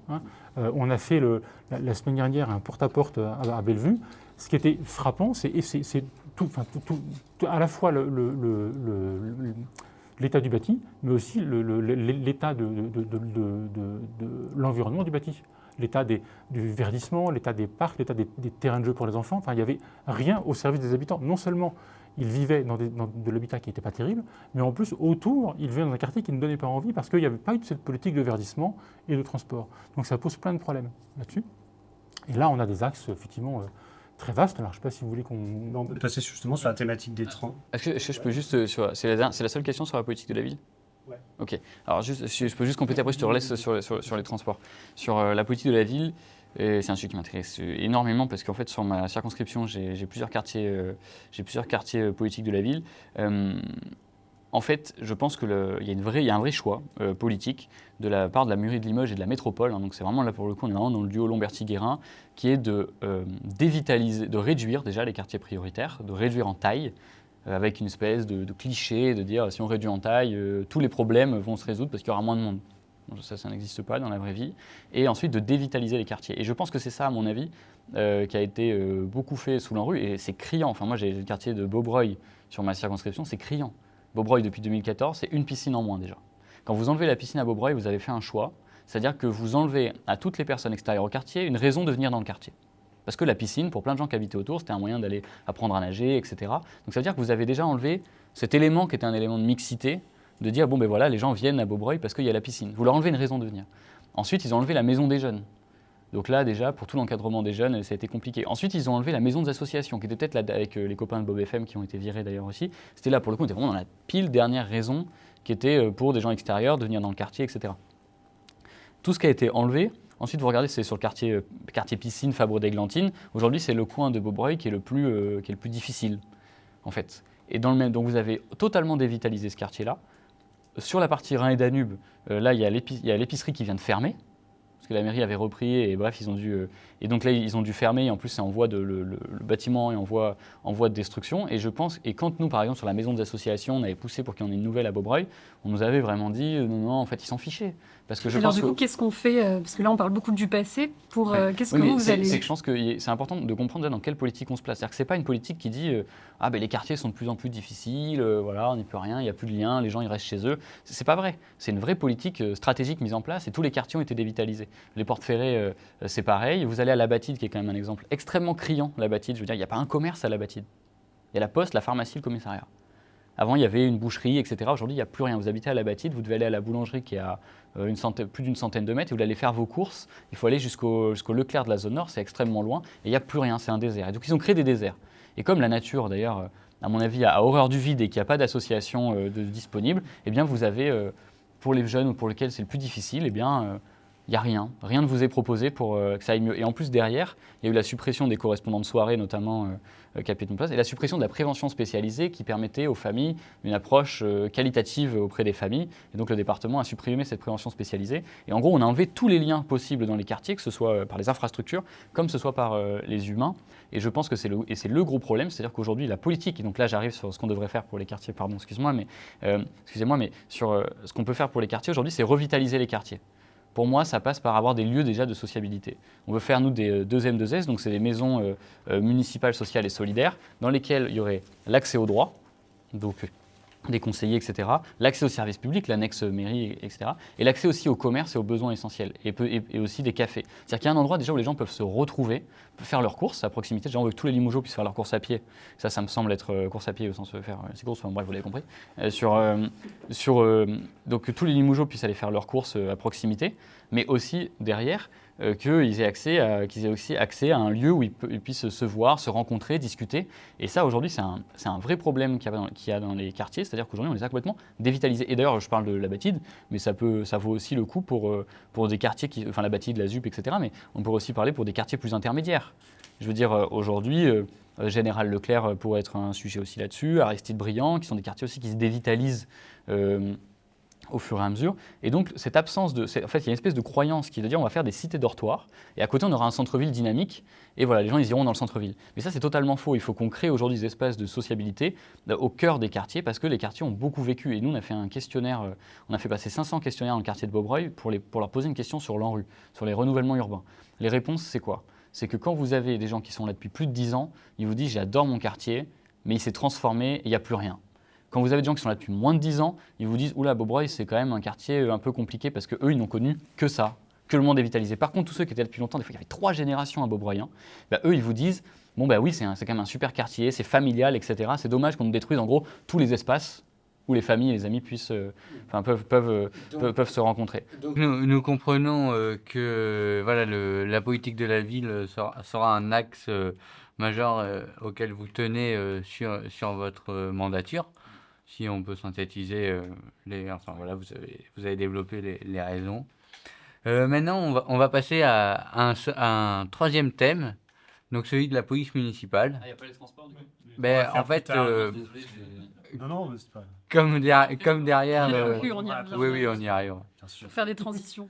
C: On a fait la semaine dernière un porte-à-porte à Bellevue. Ce qui était frappant, c'est à la fois l'état du bâti, mais aussi l'état de l'environnement du bâti. L'état du verdissement, l'état des parcs, l'état des terrains de jeu pour les enfants. Enfin, il n'y avait rien au service des habitants. Non seulement ils vivaient dans de l'habitat qui n'était pas terrible, mais en plus, autour, ils vivaient dans un quartier qui ne donnait pas envie parce qu'il n'y avait pas eu de cette politique de verdissement et de transport. Donc ça pose plein de problèmes là-dessus. Et là, on a des axes, effectivement, très vastes. Alors, je ne sais pas si vous voulez qu'on...
F: On peut passer justement sur la thématique des trains.
B: Est-ce que je peux juste... c'est la seule question sur la politique de la ville ?
F: Ouais.
B: Ok. Alors, je peux juste compléter, après je te relaisse sur les transports. Sur la politique de la ville, c'est un sujet qui m'intéresse énormément parce qu'en fait, sur ma circonscription, j'ai plusieurs quartiers politiques de la ville. en fait, je pense qu'il y a un vrai choix politique de la part de la mairie de Limoges et de la métropole. Donc c'est vraiment là pour le coup, on est vraiment dans le duo Lamberty-Guérin, qui est de dévitaliser, de réduire déjà les quartiers prioritaires, de réduire en taille, avec une espèce de cliché, de dire si on réduit en taille, tous les problèmes vont se résoudre parce qu'il y aura moins de monde. Donc ça n'existe pas dans la vraie vie. Et ensuite de dévitaliser les quartiers. Et je pense que c'est ça, à mon avis, qui a été beaucoup fait sous l'ANRU. Et c'est criant. Enfin, moi, j'ai le quartier de Beaubreuil sur ma circonscription, c'est criant. Beaubreuil, depuis 2014, c'est une piscine en moins déjà. Quand vous enlevez la piscine à Beaubreuil, vous avez fait un choix. C'est-à-dire que vous enlevez à toutes les personnes extérieures au quartier une raison de venir dans le quartier. Parce que la piscine, pour plein de gens qui habitaient autour, c'était un moyen d'aller apprendre à nager, etc. Donc ça veut dire que vous avez déjà enlevé cet élément qui était un élément de mixité, de dire, bon ben voilà, les gens viennent à Beaubreuil parce qu'il y a la piscine. Vous leur enlevez une raison de venir. Ensuite, ils ont enlevé la maison des jeunes. Donc là, déjà, pour tout l'encadrement des jeunes, ça a été compliqué. Ensuite, ils ont enlevé la maison des associations, qui était peut-être là avec les copains de Bob FM qui ont été virés d'ailleurs aussi. C'était là, pour le coup, on était vraiment dans la pile dernière raison qui était pour des gens extérieurs de venir dans le quartier, etc. Tout ce qui a été enlevé. Ensuite, vous regardez, c'est sur le quartier piscine, Fabre d'Églantine. Aujourd'hui, c'est le coin de Beaubreuil qui est le plus difficile, en fait. Et donc, vous avez totalement dévitalisé ce quartier-là. Sur la partie Rhin et Danube, là, il y a l'épicerie qui vient de fermer, parce que la mairie avait repris, et bref, ils ont dû... et donc là, ils ont dû fermer, et en plus, c'est en voie de... Le bâtiment est en voie de destruction. Et je pense... Et quand nous, par exemple, sur la maison des associations, on avait poussé pour qu'il y en ait une nouvelle à Beaubreuil, on nous avait vraiment dit, non, en fait, ils s'en fichaient. Parce que je
E: alors
B: pense
E: du coup, qu'est-ce qu'on fait parce que là, on parle beaucoup du passé. Pour qu'est-ce que vous allez...
B: Je pense que c'est important de comprendre déjà dans quelle politique on se place. C'est-à-dire que c'est pas une politique qui dit ah ben les quartiers sont de plus en plus difficiles, voilà, on n'y peut rien, il n'y a plus de lien, les gens ils restent chez eux. C'est pas vrai. C'est une vraie politique stratégique mise en place et tous les quartiers ont été dévitalisés. Les portes ferrées, c'est pareil. Vous allez à la Batide, qui est quand même un exemple extrêmement criant. La Batide, je veux dire, il n'y a pas un commerce à la Batide. Il y a la poste, la pharmacie, le commissariat. Avant, il y avait une boucherie, etc. Aujourd'hui, il n'y a plus rien. Vous habitez à la Batide, vous devez aller à la boulangerie qui est à plus d'une centaine de mètres et vous allez faire vos courses. Il faut aller jusqu'au Leclerc de la zone nord, c'est extrêmement loin et il n'y a plus rien, c'est un désert. Et donc, ils ont créé des déserts. Et comme la nature, d'ailleurs, à mon avis, a horreur du vide et qu'il n'y a pas d'association disponible, eh bien, vous avez, pour les jeunes ou pour lesquels c'est le plus difficile, eh bien, il n'y a rien. Rien ne vous est proposé pour que ça aille mieux. Et en plus, derrière, il y a eu la suppression des correspondants de soirée, notamment, qui a été en place, et la suppression de la prévention spécialisée qui permettait aux familles une approche qualitative auprès des familles. Et donc, le département a supprimé cette prévention spécialisée. Et en gros, on a enlevé tous les liens possibles dans les quartiers, que ce soit par les infrastructures, comme ce soit par les humains. Et je pense que c'est le gros problème, c'est-à-dire qu'aujourd'hui, la politique, et donc là, j'arrive sur ce qu'on devrait faire pour les quartiers, pardon, excusez-moi, mais sur ce qu'on peut faire pour les quartiers aujourd'hui, c'est revitaliser les quartiers. Pour moi, ça passe par avoir des lieux déjà de sociabilité. On veut faire, nous, des 2M2S, donc c'est des maisons municipales, sociales et solidaires, dans lesquelles il y aurait l'accès aux droits, donc des conseillers, etc., l'accès aux services publics, l'annexe mairie, etc., et l'accès aussi au commerce et aux besoins essentiels, et aussi des cafés. C'est-à-dire qu'il y a un endroit déjà où les gens peuvent se retrouver, peuvent faire leurs courses à proximité. Déjà, on veut que tous les Limogeaux puissent faire leurs courses à pied. Ça me semble être course à pied au sens de faire ses courses, bref, vous l'avez compris. Donc que tous les Limogeaux puissent aller faire leurs courses à proximité, mais aussi derrière, qu'ils aient aussi accès à un lieu où ils puissent se voir, se rencontrer, discuter. Et ça, aujourd'hui, c'est un vrai problème qu'il y a dans les quartiers, c'est-à-dire qu'aujourd'hui, on les a complètement dévitalisés. Et d'ailleurs, je parle de la Batide, mais ça vaut aussi le coup pour des quartiers, enfin la Batide, la ZUP, etc. Mais on pourrait aussi parler pour des quartiers plus intermédiaires. Je veux dire, aujourd'hui, Général Leclerc pourrait être un sujet aussi là-dessus, Aristide Briand, qui sont des quartiers aussi qui se dévitalisent au fur et à mesure. Et donc, cette absence en fait, il y a une espèce de croyance qui veut dire on va faire des cités dortoirs, et à côté, on aura un centre-ville dynamique, et voilà, les gens, ils iront dans le centre-ville. Mais ça, c'est totalement faux. Il faut qu'on crée aujourd'hui des espaces de sociabilité au cœur des quartiers, parce que les quartiers ont beaucoup vécu. Et nous, on a fait un questionnaire, on a fait passer 500 questionnaires dans le quartier de Beaubreuil pour leur poser une question sur l'ANRU, sur les renouvellements urbains. Les réponses, c'est quoi ? C'est que quand vous avez des gens qui sont là depuis plus de 10 ans, ils vous disent « j'adore mon quartier, mais il s'est transformé et il n'y a plus rien ». Quand vous avez des gens qui sont là depuis moins de 10 ans, ils vous disent « oula, Beaubreuil, c'est quand même un quartier un peu compliqué parce qu'eux, ils n'ont connu que ça, que le monde est vitalisé ». Par contre, tous ceux qui étaient là depuis longtemps, des fois il y avait 3 générations à Beaubreuil, eux, ils vous disent « bon, bah oui, c'est quand même un super quartier, c'est familial, etc. C'est dommage qu'on nous détruise en gros tous les espaces où les familles et les amis peuvent se rencontrer. »
A: Nous comprenons que voilà, la politique de la ville sera un axe majeur auquel vous tenez sur votre mandature. Si on peut synthétiser voilà, vous avez développé les raisons. Maintenant, on va passer à un troisième thème, donc celui de la police municipale.
B: Ah, il n'y a pas les transports du coup ?
A: En fait,
F: Non, mais c'est pas.
A: comme derrière le...
E: Oui, on y arrive.
A: Oui, on y arrive.
F: Bien sûr.
E: Pour faire des transitions.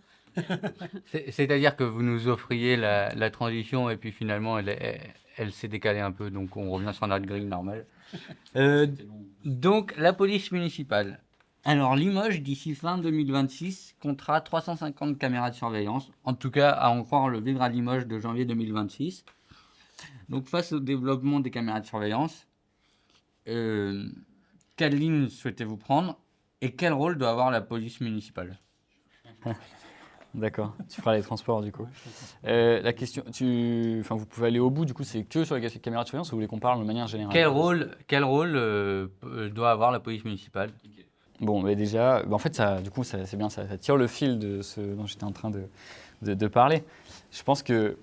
A: C'est-à-dire que vous nous offriez la transition et puis finalement elle s'est décalée un peu, donc on revient sur notre grille normale. Donc la police municipale. Alors Limoges, d'ici fin 2026, comptera 350 caméras de surveillance, en tout cas à en croire le Vivre à Limoges de janvier 2026. Donc face au développement des caméras de surveillance, quelle ligne souhaitez-vous prendre et quel rôle doit avoir la police municipale?
B: D'accord, tu feras les transports du coup. La question, vous pouvez aller au bout, du coup, c'est que sur les caméras de surveillance ou vous voulez qu'on parle de manière générale?
A: Quel rôle doit avoir la police municipale?
B: Bon, mais déjà, en fait, du coup, c'est bien, ça tire le fil de ce dont j'étais en train de parler. Je pense que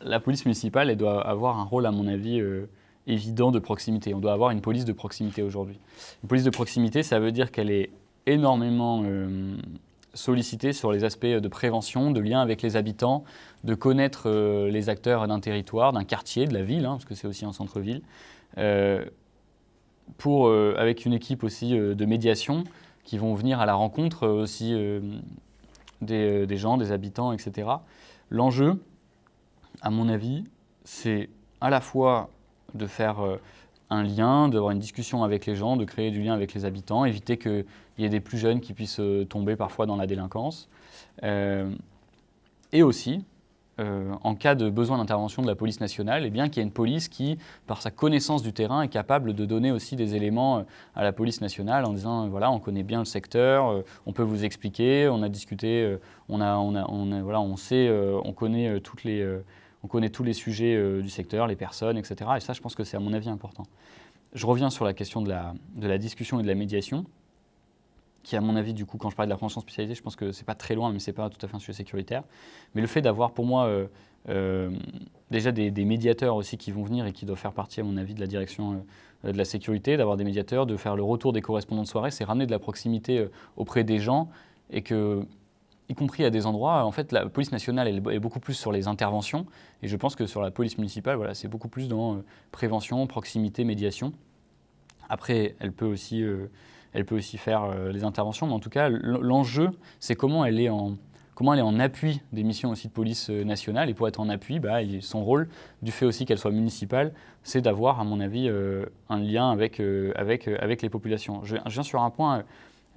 B: la police municipale, elle doit avoir un rôle, à mon avis, évident de proximité. On doit avoir une police de proximité aujourd'hui. Une police de proximité, ça veut dire qu'elle est énormément sollicitée sur les aspects de prévention, de lien avec les habitants, de connaître les acteurs d'un territoire, d'un quartier, de la ville, parce que c'est aussi un centre-ville, avec une équipe aussi de médiation qui vont venir à la rencontre aussi des gens, des habitants, etc. L'enjeu, à mon avis, c'est à la fois de faire un lien, d'avoir une discussion avec les gens, de créer du lien avec les habitants, éviter qu'il y ait des plus jeunes qui puissent tomber parfois dans la délinquance. Et aussi, en cas de besoin d'intervention de la police nationale, eh bien qu'il y ait une police qui, par sa connaissance du terrain, est capable de donner aussi des éléments à la police nationale en disant voilà, on connaît bien le secteur, on peut vous expliquer, on a discuté, on sait, on connaît tous les sujets du secteur, les personnes, etc. Et ça, je pense que c'est à mon avis important. Je reviens sur la question de la discussion et de la médiation, qui à mon avis, du coup, quand je parlais de la prévention spécialisée, je pense que c'est pas très loin, mais c'est pas tout à fait un sujet sécuritaire. Mais le fait d'avoir pour moi déjà des médiateurs aussi qui vont venir et qui doivent faire partie, à mon avis, de la direction de la sécurité, d'avoir des médiateurs, de faire le retour des correspondants de soirée, c'est ramener de la proximité auprès des gens et que, y compris à des endroits, en fait, la police nationale elle est beaucoup plus sur les interventions et je pense que sur la police municipale, voilà, c'est beaucoup plus dans prévention, proximité, médiation. Après, elle peut aussi faire les interventions, mais en tout cas, l'enjeu, c'est comment elle est en appui des missions aussi de police nationale. Et pour être en appui, son rôle, du fait aussi qu'elle soit municipale, c'est d'avoir, à mon avis, un lien avec les populations. Je viens sur un point.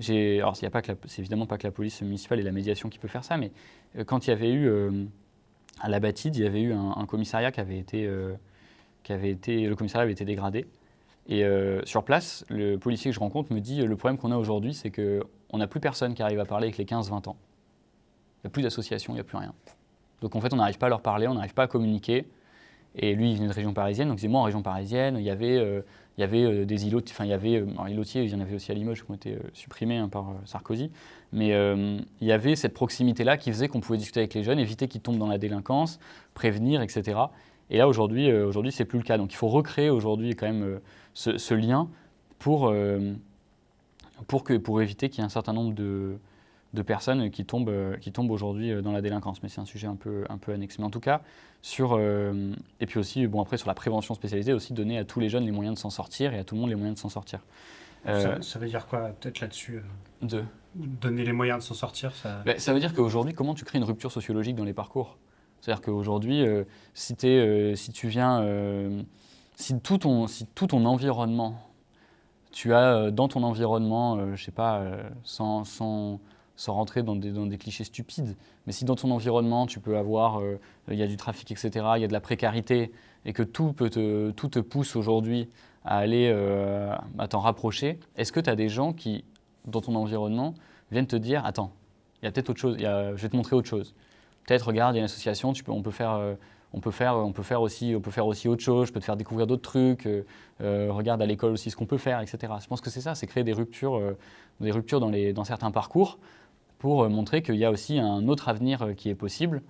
B: Alors, c'est évidemment pas que la police municipale et la médiation qui peut faire ça, mais quand il y avait eu, à la Batide, il y avait eu un commissariat le commissariat avait été dégradé. Et sur place, le policier que je rencontre me dit le problème qu'on a aujourd'hui, c'est qu'on n'a plus personne qui arrive à parler avec les 15-20 ans. Il n'y a plus d'association, il n'y a plus rien. Donc en fait, on n'arrive pas à leur parler, on n'arrive pas à communiquer. Et lui, il venait de région parisienne, donc il disait moi en région parisienne, il y avait des îlots, îlotiers, il y en avait aussi à Limoges qui ont été supprimés par Sarkozy. Mais il y avait cette proximité-là qui faisait qu'on pouvait discuter avec les jeunes, éviter qu'ils tombent dans la délinquance, prévenir, etc. Et là, aujourd'hui, c'est plus le cas. Donc il faut recréer aujourd'hui quand même ce lien pour éviter qu'il y ait un certain nombre de personnes qui tombent aujourd'hui dans la délinquance. Mais c'est un sujet un peu annexe. Mais en tout cas, et puis aussi, après, sur la prévention spécialisée, aussi donner à tous les jeunes les moyens de s'en sortir et à tout le monde les moyens de s'en sortir.
F: Ça veut dire quoi, peut-être là-dessus donner les moyens de s'en sortir
B: ça veut dire qu'aujourd'hui, comment tu crées une rupture sociologique dans les parcours? C'est-à-dire qu'aujourd'hui, si tout ton environnement, tu as dans ton environnement, je sais pas, sans rentrer dans des clichés stupides, mais si dans ton environnement, tu peux avoir, il y a du trafic, etc., il y a de la précarité, et que tout te pousse aujourd'hui à aller à t'en rapprocher, est-ce que tu as des gens qui, dans ton environnement, viennent te dire « Attends, il y a peut-être autre chose, je vais te montrer autre chose. Peut-être, regarde, il y a une association, on peut faire aussi autre chose, je peux te faire découvrir d'autres trucs, regarde à l'école aussi ce qu'on peut faire, etc. » Je pense que c'est ça, c'est créer des ruptures dans certains parcours pour montrer qu'il y a aussi un autre avenir qui est possible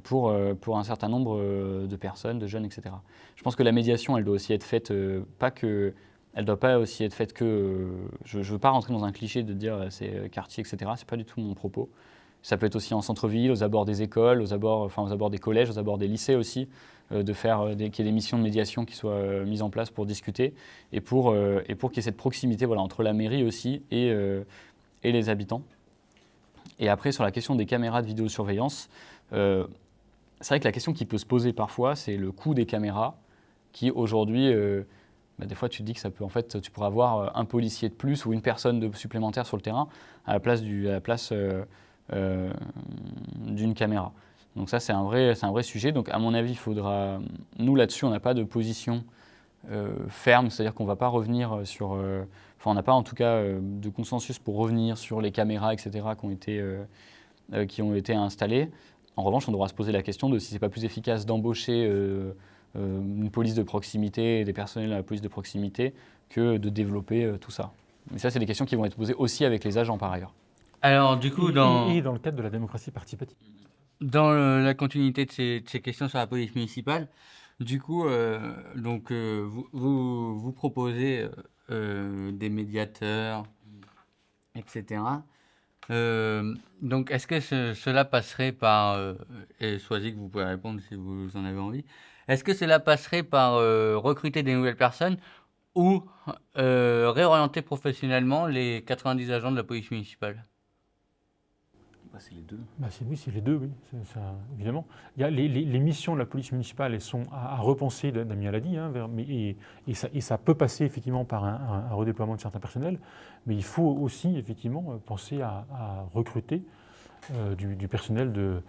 B: pour un certain nombre de personnes, de jeunes, etc. Je pense que la médiation, elle doit aussi être faite, elle ne doit pas aussi être faite que... je ne veux pas rentrer dans un cliché de dire c'est quartier, etc. Ce n'est pas du tout mon propos. Ça peut être aussi en centre-ville, aux abords des écoles, aux abords des collèges, aux abords des lycées aussi. de faire qu'il y ait des missions de médiation qui soient mises en place pour discuter et pour qu'il y ait cette proximité voilà, entre la mairie aussi et les habitants. Et après, sur la question des caméras de vidéosurveillance, c'est vrai que la question qui peut se poser parfois, c'est le coût des caméras qui aujourd'hui, des fois tu te dis que ça peut, en fait, tu pourrais avoir un policier de plus ou une personne supplémentaire sur le terrain à la place d'une caméra. Donc ça, c'est un vrai sujet. Donc à mon avis, il faudra... Nous, là-dessus, on n'a pas de position ferme, c'est-à-dire qu'on ne va pas revenir sur... on n'a pas en tout cas de consensus pour revenir sur les caméras, etc., qui ont été installées. En revanche, on devra se poser la question de si ce n'est pas plus efficace d'embaucher une police de proximité et des personnels à la police de proximité que de développer tout ça. Mais ça, c'est des questions qui vont être posées aussi avec les agents par ailleurs.
A: Alors, du coup,
C: Et dans le cadre de la démocratie participative.
A: Dans la continuité de ces questions sur la police municipale, du coup, vous proposez des médiateurs, etc. Donc, est-ce que cela passerait par, et choisissez que vous pouvez répondre si vous en avez envie, est-ce que cela passerait par recruter des nouvelles personnes ou réorienter professionnellement les 90 agents de la police municipale?
B: C'est les deux.
C: C'est les deux, oui, ça, évidemment. Il y a les missions de la police municipale, elles sont à repenser, Damien l'a dit, et ça peut passer effectivement par un redéploiement de certains personnels, mais il faut aussi effectivement penser à recruter du personnel de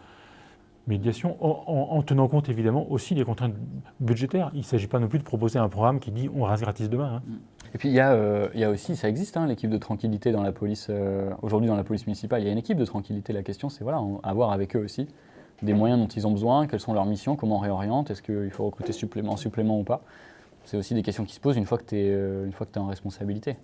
C: médiation en tenant compte évidemment aussi des contraintes budgétaires. Il ne s'agit pas non plus de proposer un programme qui dit on rase gratis demain.
B: Et puis il y a aussi, ça existe, l'équipe de tranquillité dans la police. Aujourd'hui dans la police municipale, il y a une équipe de tranquillité. La question c'est à voir avec eux aussi des moyens dont ils ont besoin, quelles sont leurs missions, comment on réoriente, est-ce qu'il faut recruter supplément ou pas. C'est aussi des questions qui se posent une fois que tu es en responsabilité.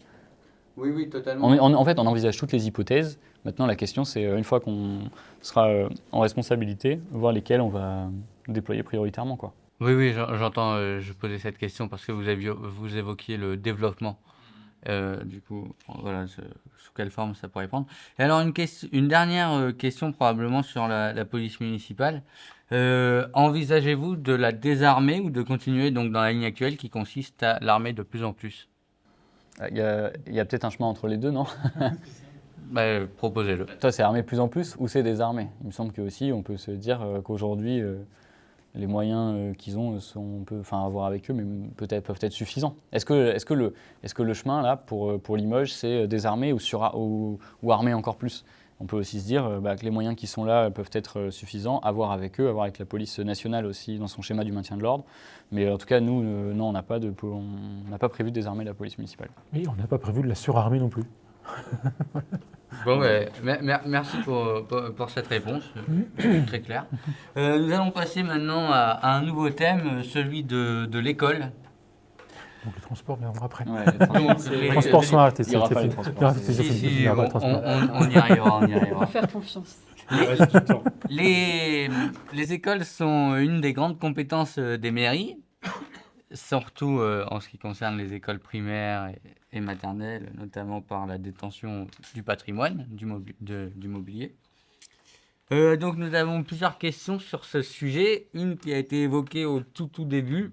A: Oui, totalement.
B: En fait, on envisage toutes les hypothèses. Maintenant, la question c'est une fois qu'on sera en responsabilité, voir lesquelles on va déployer prioritairement, quoi.
A: Oui, j'entends, je posais cette question parce que vous évoquiez le développement. Du coup, voilà, sous quelle forme ça pourrait prendre. Et alors, une dernière question probablement sur la police municipale. Envisagez-vous de la désarmer ou de continuer donc dans la ligne actuelle qui consiste à l'armer de plus en plus?
B: Il y a peut-être un chemin entre les deux, non?
A: Proposez-le.
B: Toi, c'est armer de plus en plus ou c'est désarmer? Il me semble que aussi, on peut se dire qu'aujourd'hui, les moyens qu'ils ont on peut à voir avec eux, mais peuvent être suffisants. Est-ce que le chemin là pour Limoges, c'est désarmer ou armer encore plus? On peut aussi se dire que les moyens qui sont là peuvent être suffisants, à voir avec eux, à voir avec la police nationale aussi dans son schéma du maintien de l'ordre. Mais en tout cas, nous, non, on n'a pas prévu de désarmer la police municipale.
C: Et on n'a pas prévu de la surarmer non plus.
A: Bon, merci pour cette réponse, très claire. Nous allons passer maintenant à un nouveau thème, celui de l'école.
C: Donc les transports viendront après.
B: Ouais,
C: les transports sont arrêtés.
B: Il n'y aura pas les transports.
A: On y arrivera.
E: On va faire confiance.
A: Les écoles sont une des grandes compétences des mairies, surtout en ce qui concerne les écoles primaires et maternelles, notamment par la détention du patrimoine, du mobilier. Donc nous avons plusieurs questions sur ce sujet. Une qui a été évoquée au tout début,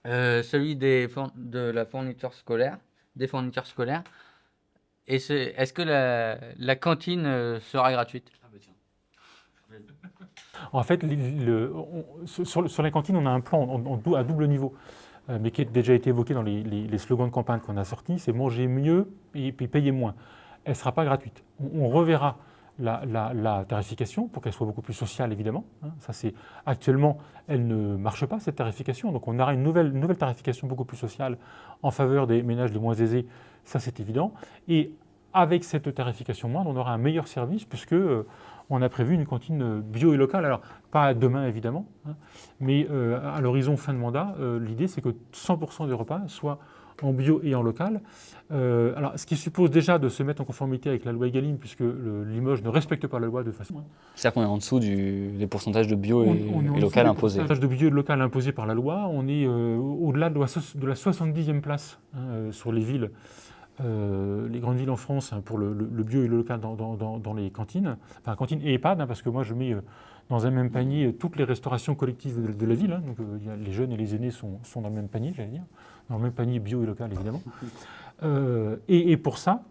A: celui de la fourniture scolaire, des fournitures scolaires. Et est-ce que la cantine sera gratuite?
C: En fait, sur la cantine, on a un plan à double niveau, mais qui a déjà été évoqué dans les slogans de campagne qu'on a sortis, c'est manger mieux et payer moins. Elle ne sera pas gratuite. On reverra la tarification pour qu'elle soit beaucoup plus sociale, évidemment. Actuellement, elle ne marche pas, cette tarification. Donc on aura une nouvelle tarification beaucoup plus sociale en faveur des ménages les moins aisés. Ça, c'est évident. Et avec cette tarification moindre, on aura un meilleur service puisque on a prévu une cantine bio et locale. Alors, pas demain, évidemment, mais à l'horizon fin de mandat, l'idée, c'est que 100% des repas soient en bio et en local. Alors, ce qui suppose déjà de se mettre en conformité avec la loi Egalim, puisque Limoges ne respecte pas la loi de façon...
B: C'est-à-dire qu'on est en dessous des pourcentages de bio et local imposés.
C: Les pourcentages de bio et de local imposés par la loi, on est au-delà de la 70e place sur les villes les grandes villes en France pour le bio et le local dans les cantines, enfin cantines et EHPAD, parce que moi je mets dans un même panier toutes les restaurations collectives de la ville, donc les jeunes et les aînés sont dans le même panier, j'allais dire, dans le même panier bio et local évidemment. Et pour ça,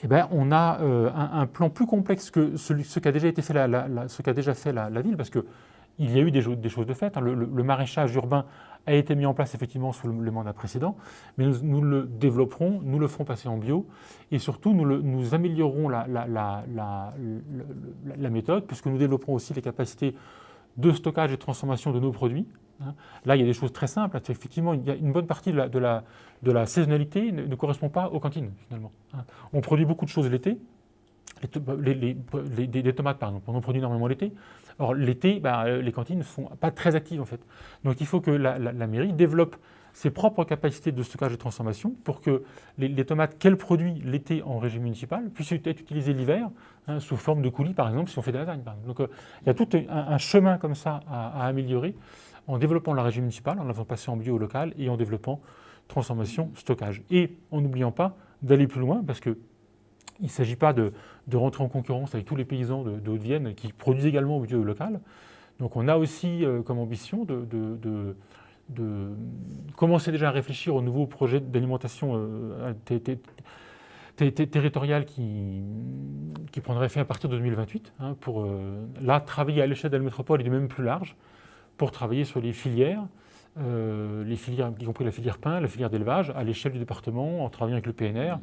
C: eh ben, on a un plan plus complexe que ce qu'a déjà été fait la ville, parce que il y a eu des choses de fait. Le maraîchage urbain a été mis en place effectivement sous le mandat précédent, mais nous le développerons, nous le ferons passer en bio, et surtout nous améliorerons la méthode, puisque nous développerons aussi les capacités de stockage et de transformation de nos produits. Là, il y a des choses très simples. Effectivement, il y a une bonne partie de la saisonnalité ne correspond pas aux cantines, finalement. On produit beaucoup de choses l'été. Des tomates, par exemple, on en produit énormément l'été. Or, l'été, les cantines ne sont pas très actives, en fait. Donc, il faut que la mairie développe ses propres capacités de stockage et de transformation pour que les tomates qu'elle produit l'été en régime municipal puissent être utilisées l'hiver, sous forme de coulis, par exemple, si on fait des lasagnes. Donc, il y a tout un chemin comme ça à améliorer en développant la régie municipale, en la faisant passer en bio au local et en développant transformation, stockage. Et en n'oubliant pas d'aller plus loin, parce qu'il ne s'agit pas de rentrer en concurrence avec tous les paysans de Haute-Vienne qui produisent également au bio local. Donc on a aussi comme ambition de commencer déjà à réfléchir aux nouveaux projets d'alimentation territoriale qui prendrait fin à partir de 2028, pour là travailler à l'échelle de la métropole et de même plus large, pour travailler sur les filières, y compris la filière pain, la filière d'élevage, à l'échelle du département, en travaillant avec le PNR,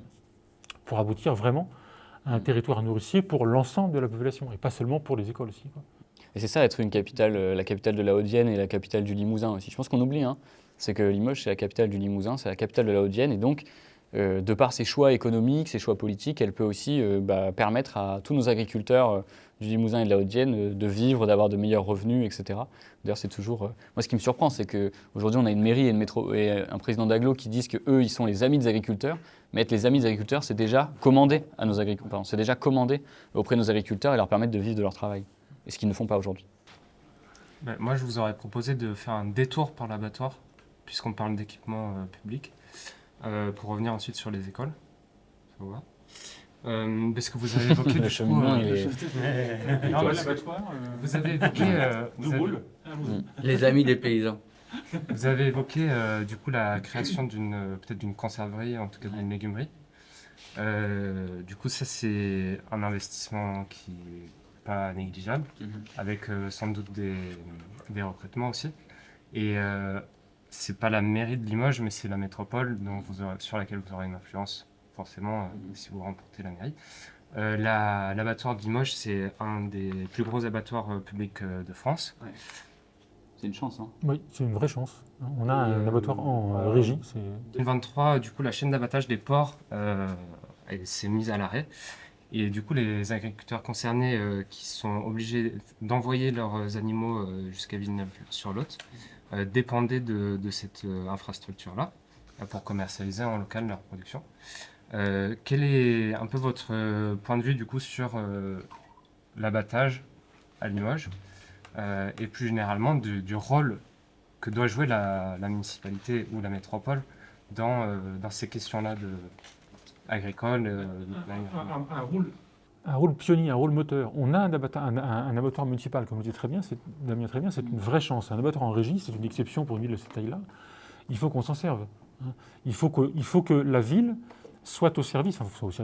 C: pour aboutir vraiment à un territoire nourricier pour l'ensemble de la population, et pas seulement pour les écoles aussi, quoi.
B: Et c'est ça, être une capitale, la capitale de la Haute-Vienne et la capitale du Limousin aussi. Je pense qu'on oublie, c'est que Limoges, c'est la capitale du Limousin, c'est la capitale de la Haute-Vienne, et donc, de par ses choix économiques, ses choix politiques, elle peut aussi permettre à tous nos agriculteurs du Limousin et de la Haute-Vienne de vivre, d'avoir de meilleurs revenus, etc. D'ailleurs, c'est toujours... moi, ce qui me surprend, c'est qu'aujourd'hui, on a une mairie et un président d'agglo qui disent qu'eux, ils sont les amis des agriculteurs, mais être les amis des agriculteurs, c'est déjà commander à nos agriculteurs, c'est déjà commander auprès de nos agriculteurs et leur permettre de vivre de leur travail. Et ce qu'ils ne font pas aujourd'hui.
D: Moi, je vous aurais proposé de faire un détour par l'abattoir, puisqu'on parle d'équipement public, pour revenir ensuite sur les écoles. Ça vous va parce que vous avez évoqué
B: le cheminement,
D: vous avez évoqué
A: Les amis des paysans.
D: Vous avez évoqué du coup la création peut-être d'une conserverie, en tout cas d'une légumerie. Du coup, ça c'est un investissement qui n'est pas négligeable, avec sans doute des recrutements aussi. Et c'est pas la mairie de Limoges, mais c'est la métropole sur laquelle vous aurez une influence, forcément, si vous remportez la mairie. L'abattoir de Limoges, c'est un des plus gros abattoirs publics de France.
B: Ouais. C'est une chance,
C: Oui, c'est une vraie chance. On a un abattoir en régie.
D: En 2023, du coup, la chaîne d'abattage des porcs s'est mise à l'arrêt. Et du coup, les agriculteurs concernés qui sont obligés d'envoyer leurs animaux jusqu'à Villeneuve-sur-Lot dépendaient de cette infrastructure-là pour commercialiser en local leur production. Quel est un peu votre point de vue du coup sur l'abattage à Limoges et plus généralement du rôle que doit jouer la municipalité ou la métropole dans ces questions-là agricoles
C: un rôle pionnier, un rôle moteur. On a un abattoir municipal, comme vous dites très bien, c'est une vraie chance. Un abattoir en régie, c'est une exception pour une ville de cette taille-là. Il faut qu'on s'en serve. Il faut que la ville soit au service,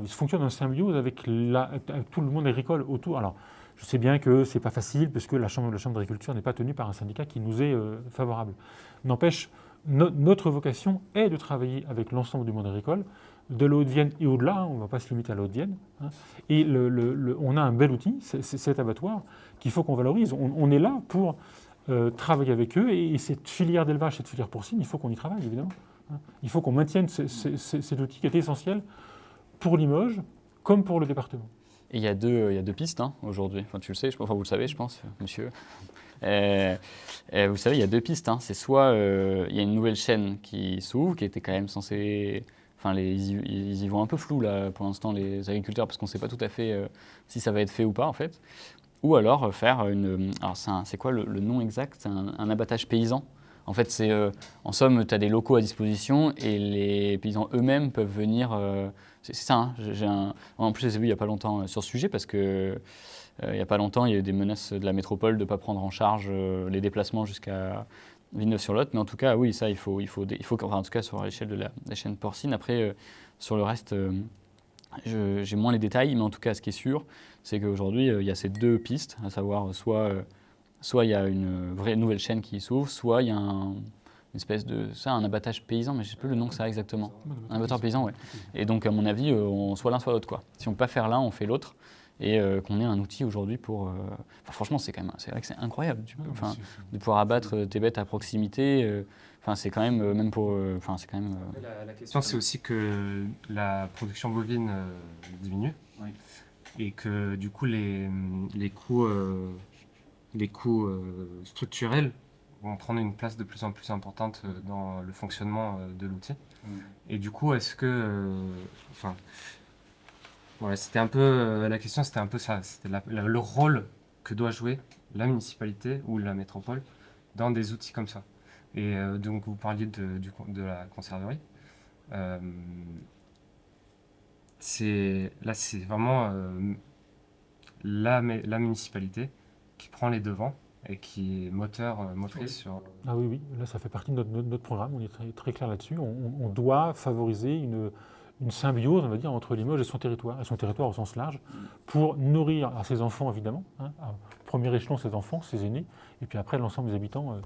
C: fonctionne en symbiose avec tout le monde agricole autour. Alors, je sais bien que ce n'est pas facile, parce que la chambre d'agriculture n'est pas tenue par un syndicat qui nous est favorable. N'empêche, notre vocation est de travailler avec l'ensemble du monde agricole, de la Haute-Vienne et au-delà, on ne va pas se limiter à la Haute-Vienne. Et on a un bel outil, c'est cet abattoir, qu'il faut qu'on valorise. On est là pour travailler avec eux, et cette filière d'élevage, cette filière porcine, il faut qu'on y travaille, évidemment. Il faut qu'on maintienne cet outil qui est essentiel pour Limoges, comme pour le département.
B: Et il y a deux pistes aujourd'hui. Enfin, tu le sais, vous le savez, je pense, monsieur. Vous savez, il y a deux pistes. C'est soit il y a une nouvelle chaîne qui s'ouvre, qui était quand même censée... Enfin, ils y vont un peu flou là, pour l'instant, les agriculteurs, parce qu'on ne sait pas tout à fait si ça va être fait ou pas, en fait. Ou alors faire une... Alors, c'est quoi le nom exact? C'est un abattage paysan En fait, en somme, tu as des locaux à disposition et les paysans eux-mêmes peuvent venir. C'est ça, hein, en plus, j'ai vu il n'y a pas longtemps sur ce sujet parce que il n'y a pas longtemps, il y a eu des menaces de la métropole de ne pas prendre en charge les déplacements jusqu'à Villeneuve-sur-Lot. Mais en tout cas, oui, ça, enfin, en tout cas, sur l'échelle de la chaîne porcine. Après, sur le reste, j'ai moins les détails, mais en tout cas, ce qui est sûr, c'est qu'aujourd'hui, il y a ces deux pistes, à savoir soit il y a une vraie nouvelle chaîne qui s'ouvre, soit il y a une espèce un abattage paysan, mais je ne sais plus le nom que ça a exactement. Un abattoir paysan, ouais. Et donc, à mon avis, soit l'un, soit l'autre, quoi. Si on ne peut pas faire l'un, on fait l'autre. Et qu'on ait un outil aujourd'hui pour... franchement, c'est vrai que c'est incroyable de pouvoir abattre tes bêtes à proximité. C'est quand même, même pour... c'est quand même...
D: La question, c'est aussi que la production bovine diminue.
B: Oui.
D: Et que du coup, les coûts structurels vont prendre une place de plus en plus importante dans le fonctionnement de l'outil. Et du coup, est-ce que... voilà, c'était un peu la question, c'était un peu ça, c'était le rôle que doit jouer la municipalité ou la métropole dans des outils comme ça. Et donc vous parliez de la conserverie. C'est vraiment la municipalité qui prend les devants et qui est motrice sur...
C: Ah oui, là ça fait partie de notre programme, on est très, très clair là-dessus. On doit favoriser une symbiose, on va dire, entre Limoges et son territoire au sens large, pour nourrir à ses enfants, évidemment, hein, à premier échelon ses enfants, ses aînés, et puis après l'ensemble des habitants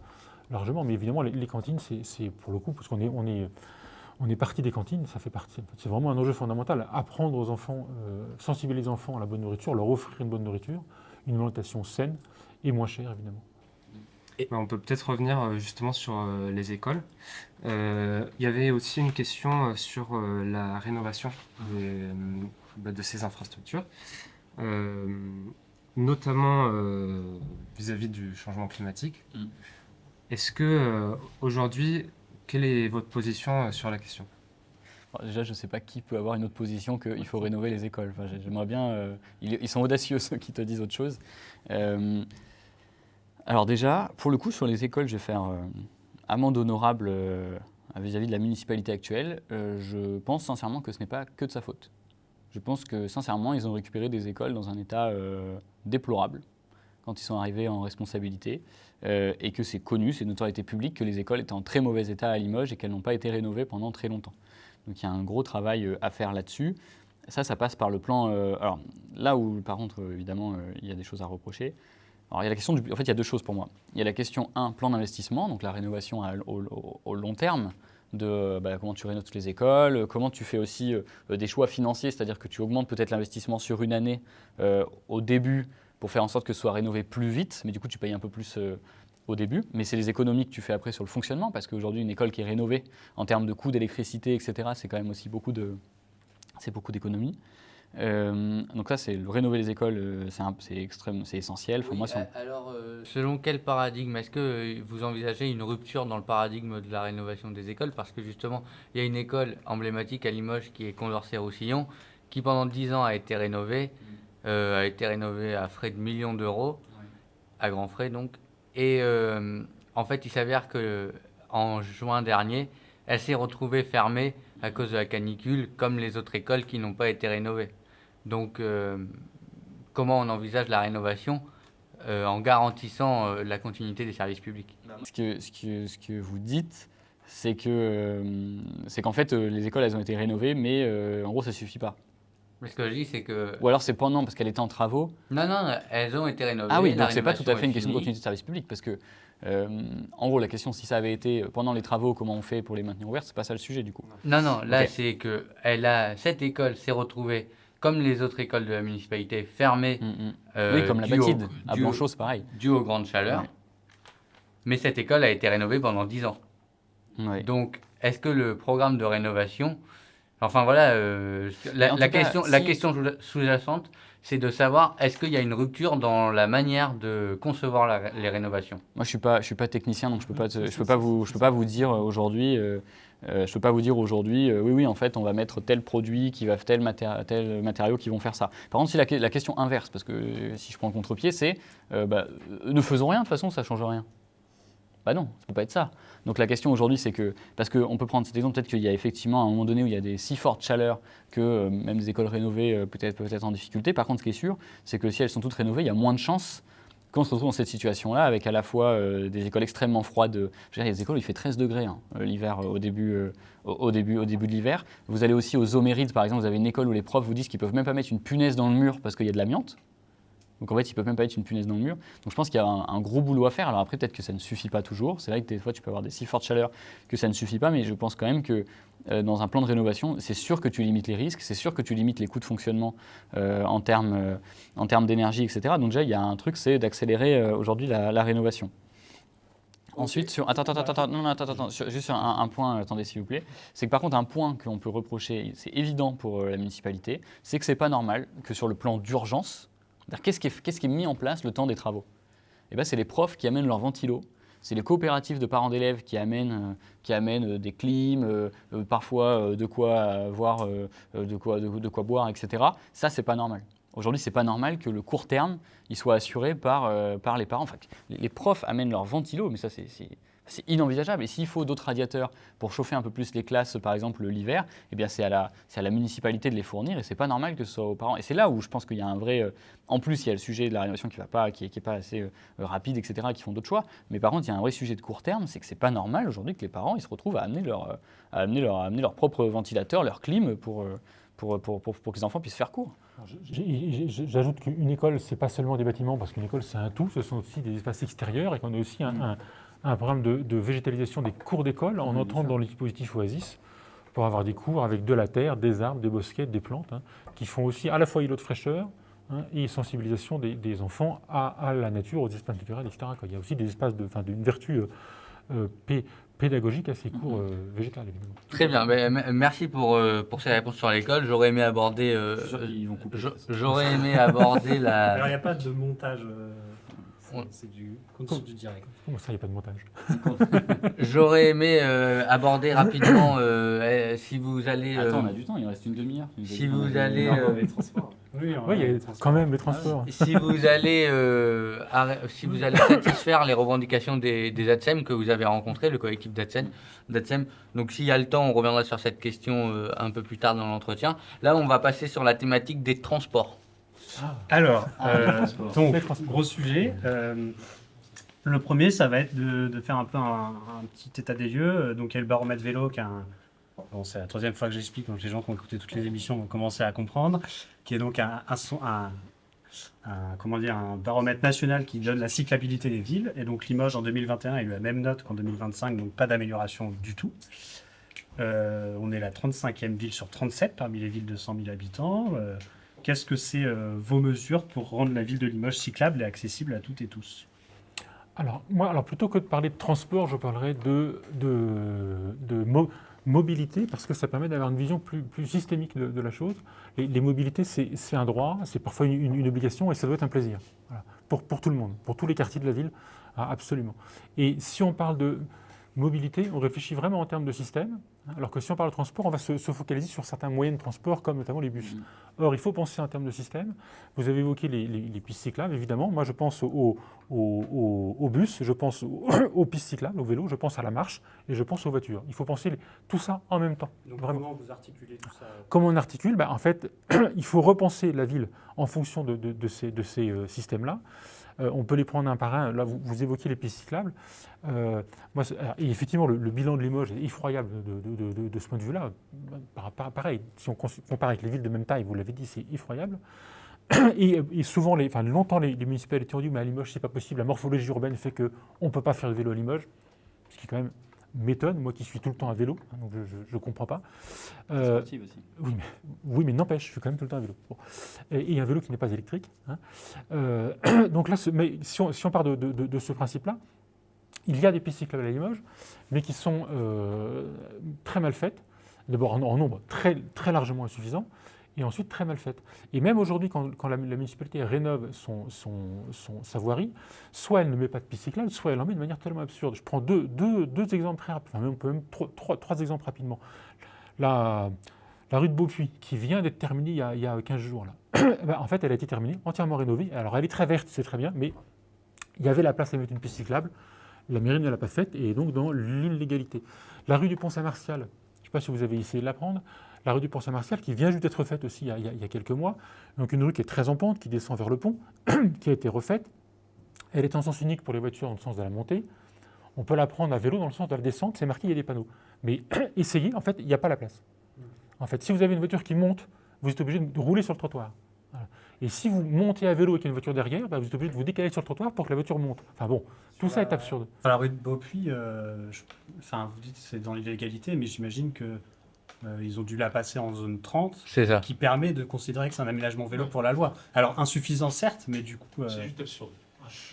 C: largement. Mais évidemment, les cantines, c'est pour le coup, parce qu'on est parti des cantines, ça fait partie. En fait, c'est vraiment un enjeu fondamental. Apprendre aux enfants, sensibiliser les enfants à la bonne nourriture, leur offrir une bonne nourriture, une alimentation saine et moins chère, évidemment.
D: On peut peut-être revenir justement sur les écoles. Il y avait aussi une question sur la rénovation de ces infrastructures, notamment vis-à-vis du changement climatique. Est-ce que aujourd'hui, quelle est votre position sur la question ?
B: Alors déjà, je ne sais pas qui peut avoir une autre position qu'il faut rénover les écoles. J'aimerais bien... ils sont audacieux, ceux qui te disent autre chose. Alors déjà, pour le coup, sur les écoles, je vais faire amende honorable vis-à-vis de la municipalité actuelle. Je pense sincèrement que ce n'est pas que de sa faute. Je pense que sincèrement, ils ont récupéré des écoles dans un état déplorable quand ils sont arrivés en responsabilité et que c'est connu, c'est une notoriété publique que les écoles étaient en très mauvais état à Limoges et qu'elles n'ont pas été rénovées pendant très longtemps. Donc il y a un gros travail à faire là-dessus. Ça passe par le plan... alors là où, par contre, évidemment, il y a des choses à reprocher. Alors, il y a la question en fait, il y a deux choses pour moi. Il y a la question, plan d'investissement, donc la rénovation au long terme, de comment tu rénoves toutes les écoles, comment tu fais aussi des choix financiers, c'est-à-dire que tu augmentes peut-être l'investissement sur une année au début pour faire en sorte que ce soit rénové plus vite, mais du coup, tu payes un peu plus au début. Mais c'est les économies que tu fais après sur le fonctionnement, parce qu'aujourd'hui, une école qui est rénovée en termes de coûts d'électricité, etc., c'est quand même aussi beaucoup d'économies. Donc ça, c'est rénover les écoles, c'est essentiel.
A: Oui, alors, selon quel paradigme? Est-ce que vous envisagez une rupture dans le paradigme de la rénovation des écoles? Parce que justement, il y a une école emblématique à Limoges qui est Condorcet-Roussillon, qui pendant 10 ans a été rénovée à frais de millions d'euros, à grands frais donc. Et en fait, il s'avère qu'en juin dernier, elle s'est retrouvée fermée à cause de la canicule, comme les autres écoles qui n'ont pas été rénovées. Donc, comment on envisage la rénovation en garantissant la continuité des services publics?
B: Ce que vous dites, c'est qu'en fait, les écoles, elles ont été rénovées, mais en gros, ça ne suffit pas.
A: Mais ce que je dis, c'est que...
B: Ou alors c'est pendant, parce qu'elle était en travaux.
A: Non, elles ont été rénovées.
B: Ah oui, donc c'est pas tout à fait une question de continuité de service public, parce que, en gros, la question, si ça avait été pendant les travaux, comment on fait pour les maintenir ouverts, c'est pas ça le sujet, du coup.
A: Non, là, c'est que cette école s'est retrouvée, comme les autres écoles de la municipalité, fermées.
B: Oui, comme la Batide, à Blanchot, c'est pareil.
A: Dû aux grandes chaleurs. Ouais. Mais cette école a été rénovée pendant 10 ans. Ouais. Donc, est-ce que le programme de rénovation... Enfin voilà, la question sous-jacente, c'est de savoir est-ce qu'il y a une rupture dans la manière de concevoir les rénovations.
B: Moi, je suis pas technicien, donc je peux pas vous dire aujourd'hui. Oui, en fait, on va mettre tel produit qui va tel matériau qui vont faire ça. Par contre, si la question inverse, parce que si je prends le contre-pied, c'est ne faisons rien de toute façon, ça change rien. Bah non, ça ne peut pas être ça. Donc la question aujourd'hui, c'est que, parce qu'on peut prendre cet exemple, peut-être qu'il y a effectivement un moment donné où il y a des si fortes chaleurs que même des écoles rénovées peuvent être en difficulté. Par contre, ce qui est sûr, c'est que si elles sont toutes rénovées, il y a moins de chances qu'on se retrouve dans cette situation-là, avec à la fois des écoles extrêmement froides. Je veux dire, il y a des écoles où il fait 13 degrés l'hiver, au début de l'hiver. Vous allez aussi aux Homérides, par exemple, vous avez une école où les profs vous disent qu'ils ne peuvent même pas mettre une punaise dans le mur parce qu'il y a de l'amiante. Donc en fait, ils ne peuvent même pas mettre une punaise dans le mur. Donc je pense qu'il y a un gros boulot à faire. Alors après, peut-être que ça ne suffit pas toujours. C'est vrai que des fois, tu peux avoir des si fortes chaleurs que ça ne suffit pas, mais je pense quand même que dans un plan de rénovation, c'est sûr que tu limites les risques, c'est sûr que tu limites les coûts de fonctionnement en termes d'énergie, etc. Donc déjà, il y a un truc, c'est d'accélérer aujourd'hui la rénovation. Ensuite, sur... Attends, juste sur un point, attendez s'il vous plaît, c'est que par contre un point qu'on peut reprocher, c'est évident pour la municipalité, c'est que c'est pas normal que sur le plan d'urgence, qu'est-ce qui est mis en place le temps des travaux? Eh ben, c'est les profs qui amènent leurs ventilos, c'est les coopératives de parents d'élèves qui amènent des clims, parfois de quoi boire, etc. Ça, c'est pas normal. Aujourd'hui, c'est pas normal que le court terme il soit assuré par les parents. Enfin, les profs amènent leurs ventilos, mais ça, c'est inenvisageable. Et s'il faut d'autres radiateurs pour chauffer un peu plus les classes, par exemple l'hiver, eh bien c'est à la municipalité de les fournir et c'est pas normal que ce soit aux parents. Et c'est là où je pense qu'il y a un vrai. En plus, il y a le sujet de la rénovation qui est pas assez rapide, etc., qui font d'autres choix. Mais par contre, il y a un vrai sujet de court terme, c'est que c'est pas normal aujourd'hui que les parents ils se retrouvent à amener leur propre ventilateur, leur clim pour que les enfants puissent faire cours.
C: J'ajoute qu'une école, c'est pas seulement des bâtiments, parce qu'une école, c'est un tout, ce sont aussi des espaces extérieurs et qu'on a aussi un programme de végétalisation des cours d'école en entrant dans le dispositif Oasis pour avoir des cours avec de la terre, des arbres, des bosquets, des plantes, qui font aussi à la fois îlot de fraîcheur et sensibilisation des enfants à la nature, aux espaces naturels, etc. Il y a aussi des espaces d'une vertu pédagogique à ces cours végétales, évidemment.
A: Très bien, merci pour ces réponses sur l'école. J'aurais aimé aborder, j'aurais aimé aborder la...
F: Alors il n'y a pas de montage, c'est du direct.
C: Comment ça, il n'y a pas de montage?
A: J'aurais aimé aborder rapidement, si vous allez...
B: Attends, on a du temps, il reste une demi-heure.
A: Si vous allez...
F: Les transports. Oui,
C: il y a quand même les transports.
A: Si vous allez satisfaire les revendications des ATSEM que vous avez rencontrés, le collectif d'ATSEM. Donc s'il y a le temps, on reviendra sur cette question un peu plus tard dans l'entretien. Là, on va passer sur la thématique des transports.
F: Alors, donc, gros sujet. Le premier, ça va être de faire un peu un petit état des lieux. Donc il y a le baromètre vélo qui a bon, c'est la troisième fois que j'explique, donc les gens qui ont écouté toutes les émissions vont commencer à comprendre, qui est donc un baromètre national qui donne la cyclabilité des villes. Et donc Limoges en 2021 a eu la même note qu'en 2025, donc pas d'amélioration du tout. On est la 35e ville sur 37 parmi les villes de 100 000 habitants. Qu'est-ce que c'est vos mesures pour rendre la ville de Limoges cyclable et accessible à toutes et tous?
C: Alors, plutôt que de parler de transport, je parlerai de mobilité, parce que ça permet d'avoir une vision plus systémique de la chose. Les mobilités, c'est un droit, c'est parfois une obligation, et ça doit être un plaisir. Voilà. Pour tout le monde, pour tous les quartiers de la ville, absolument. Et si on parle de mobilité, on réfléchit vraiment en termes de système, alors que si on parle de transport, on va se focaliser sur certains moyens de transport, comme notamment les bus. Or, il faut penser en termes de système. Vous avez évoqué les pistes cyclables, évidemment. Moi, je pense au bus, je pense aux pistes cyclables, au vélo, je pense à la marche et je pense aux voitures. Il faut penser tout ça en même temps.
F: Donc, comment vous articulez tout ça?
C: Comment on articule? En fait, il faut repenser la ville en fonction de ces systèmes-là. On peut les prendre un par un. Là, vous évoquiez les pistes cyclables. Et effectivement, le bilan de Limoges est effroyable de ce point de vue-là. Pareil, si on compare avec les villes de même taille, vous l'avez dit, c'est effroyable. Et souvent, longtemps, les municipalités ont dit, mais à Limoges, c'est pas possible. La morphologie urbaine fait qu'on ne peut pas faire de vélo à Limoges, ce qui quand même m'étonne, moi qui suis tout le temps à vélo, donc je ne comprends pas.
B: Sportive aussi.
C: Oui, mais n'empêche, je suis quand même tout le temps à vélo. Bon. Et un vélo qui n'est pas électrique. Donc là, mais si on part de ce principe-là, il y a des pistes cyclables à Limoges, mais qui sont très mal faites, d'abord en nombre très, très largement insuffisant, et ensuite très mal faites. Et même aujourd'hui, quand la municipalité rénove sa voirie, soit elle ne met pas de piste cyclable, soit elle en met de manière tellement absurde. Je prends deux exemples très rapides, même trois exemples rapidement. La rue de Beaupuy, qui vient d'être terminée il y a 15 jours, là. En fait, elle a été terminée, entièrement rénovée. Alors, elle est très verte, c'est très bien, mais il y avait la place à mettre une piste cyclable. La mairie ne l'a pas faite et est donc dans l'illégalité. La rue du Pont-Saint-Martial, je ne sais pas si vous avez essayé de la prendre, la rue du Pont-Saint-Martial qui vient juste d'être faite aussi il y a quelques mois, donc une rue qui est très en pente, qui descend vers le pont, qui a été refaite. Elle est en sens unique pour les voitures dans le sens de la montée. On peut la prendre à vélo dans le sens de la descente, c'est marqué, il y a des panneaux. Mais essayez, en fait, il n'y a pas la place. En fait, si vous avez une voiture qui monte, vous êtes obligé de rouler sur le trottoir. Voilà. Et si vous montez à vélo avec une voiture derrière, vous êtes obligé de vous décaler sur le trottoir pour que la voiture monte. Enfin bon, tout ça est absurde.
F: Sur la rue de Beaupuy, vous dites que c'est dans l'illégalité, mais j'imagine que ils ont dû la passer en zone 30,
A: C'est ça.
F: qui permet de considérer que c'est un aménagement vélo pour la loi. Alors insuffisant certes, mais du coup...
C: C'est juste absurde.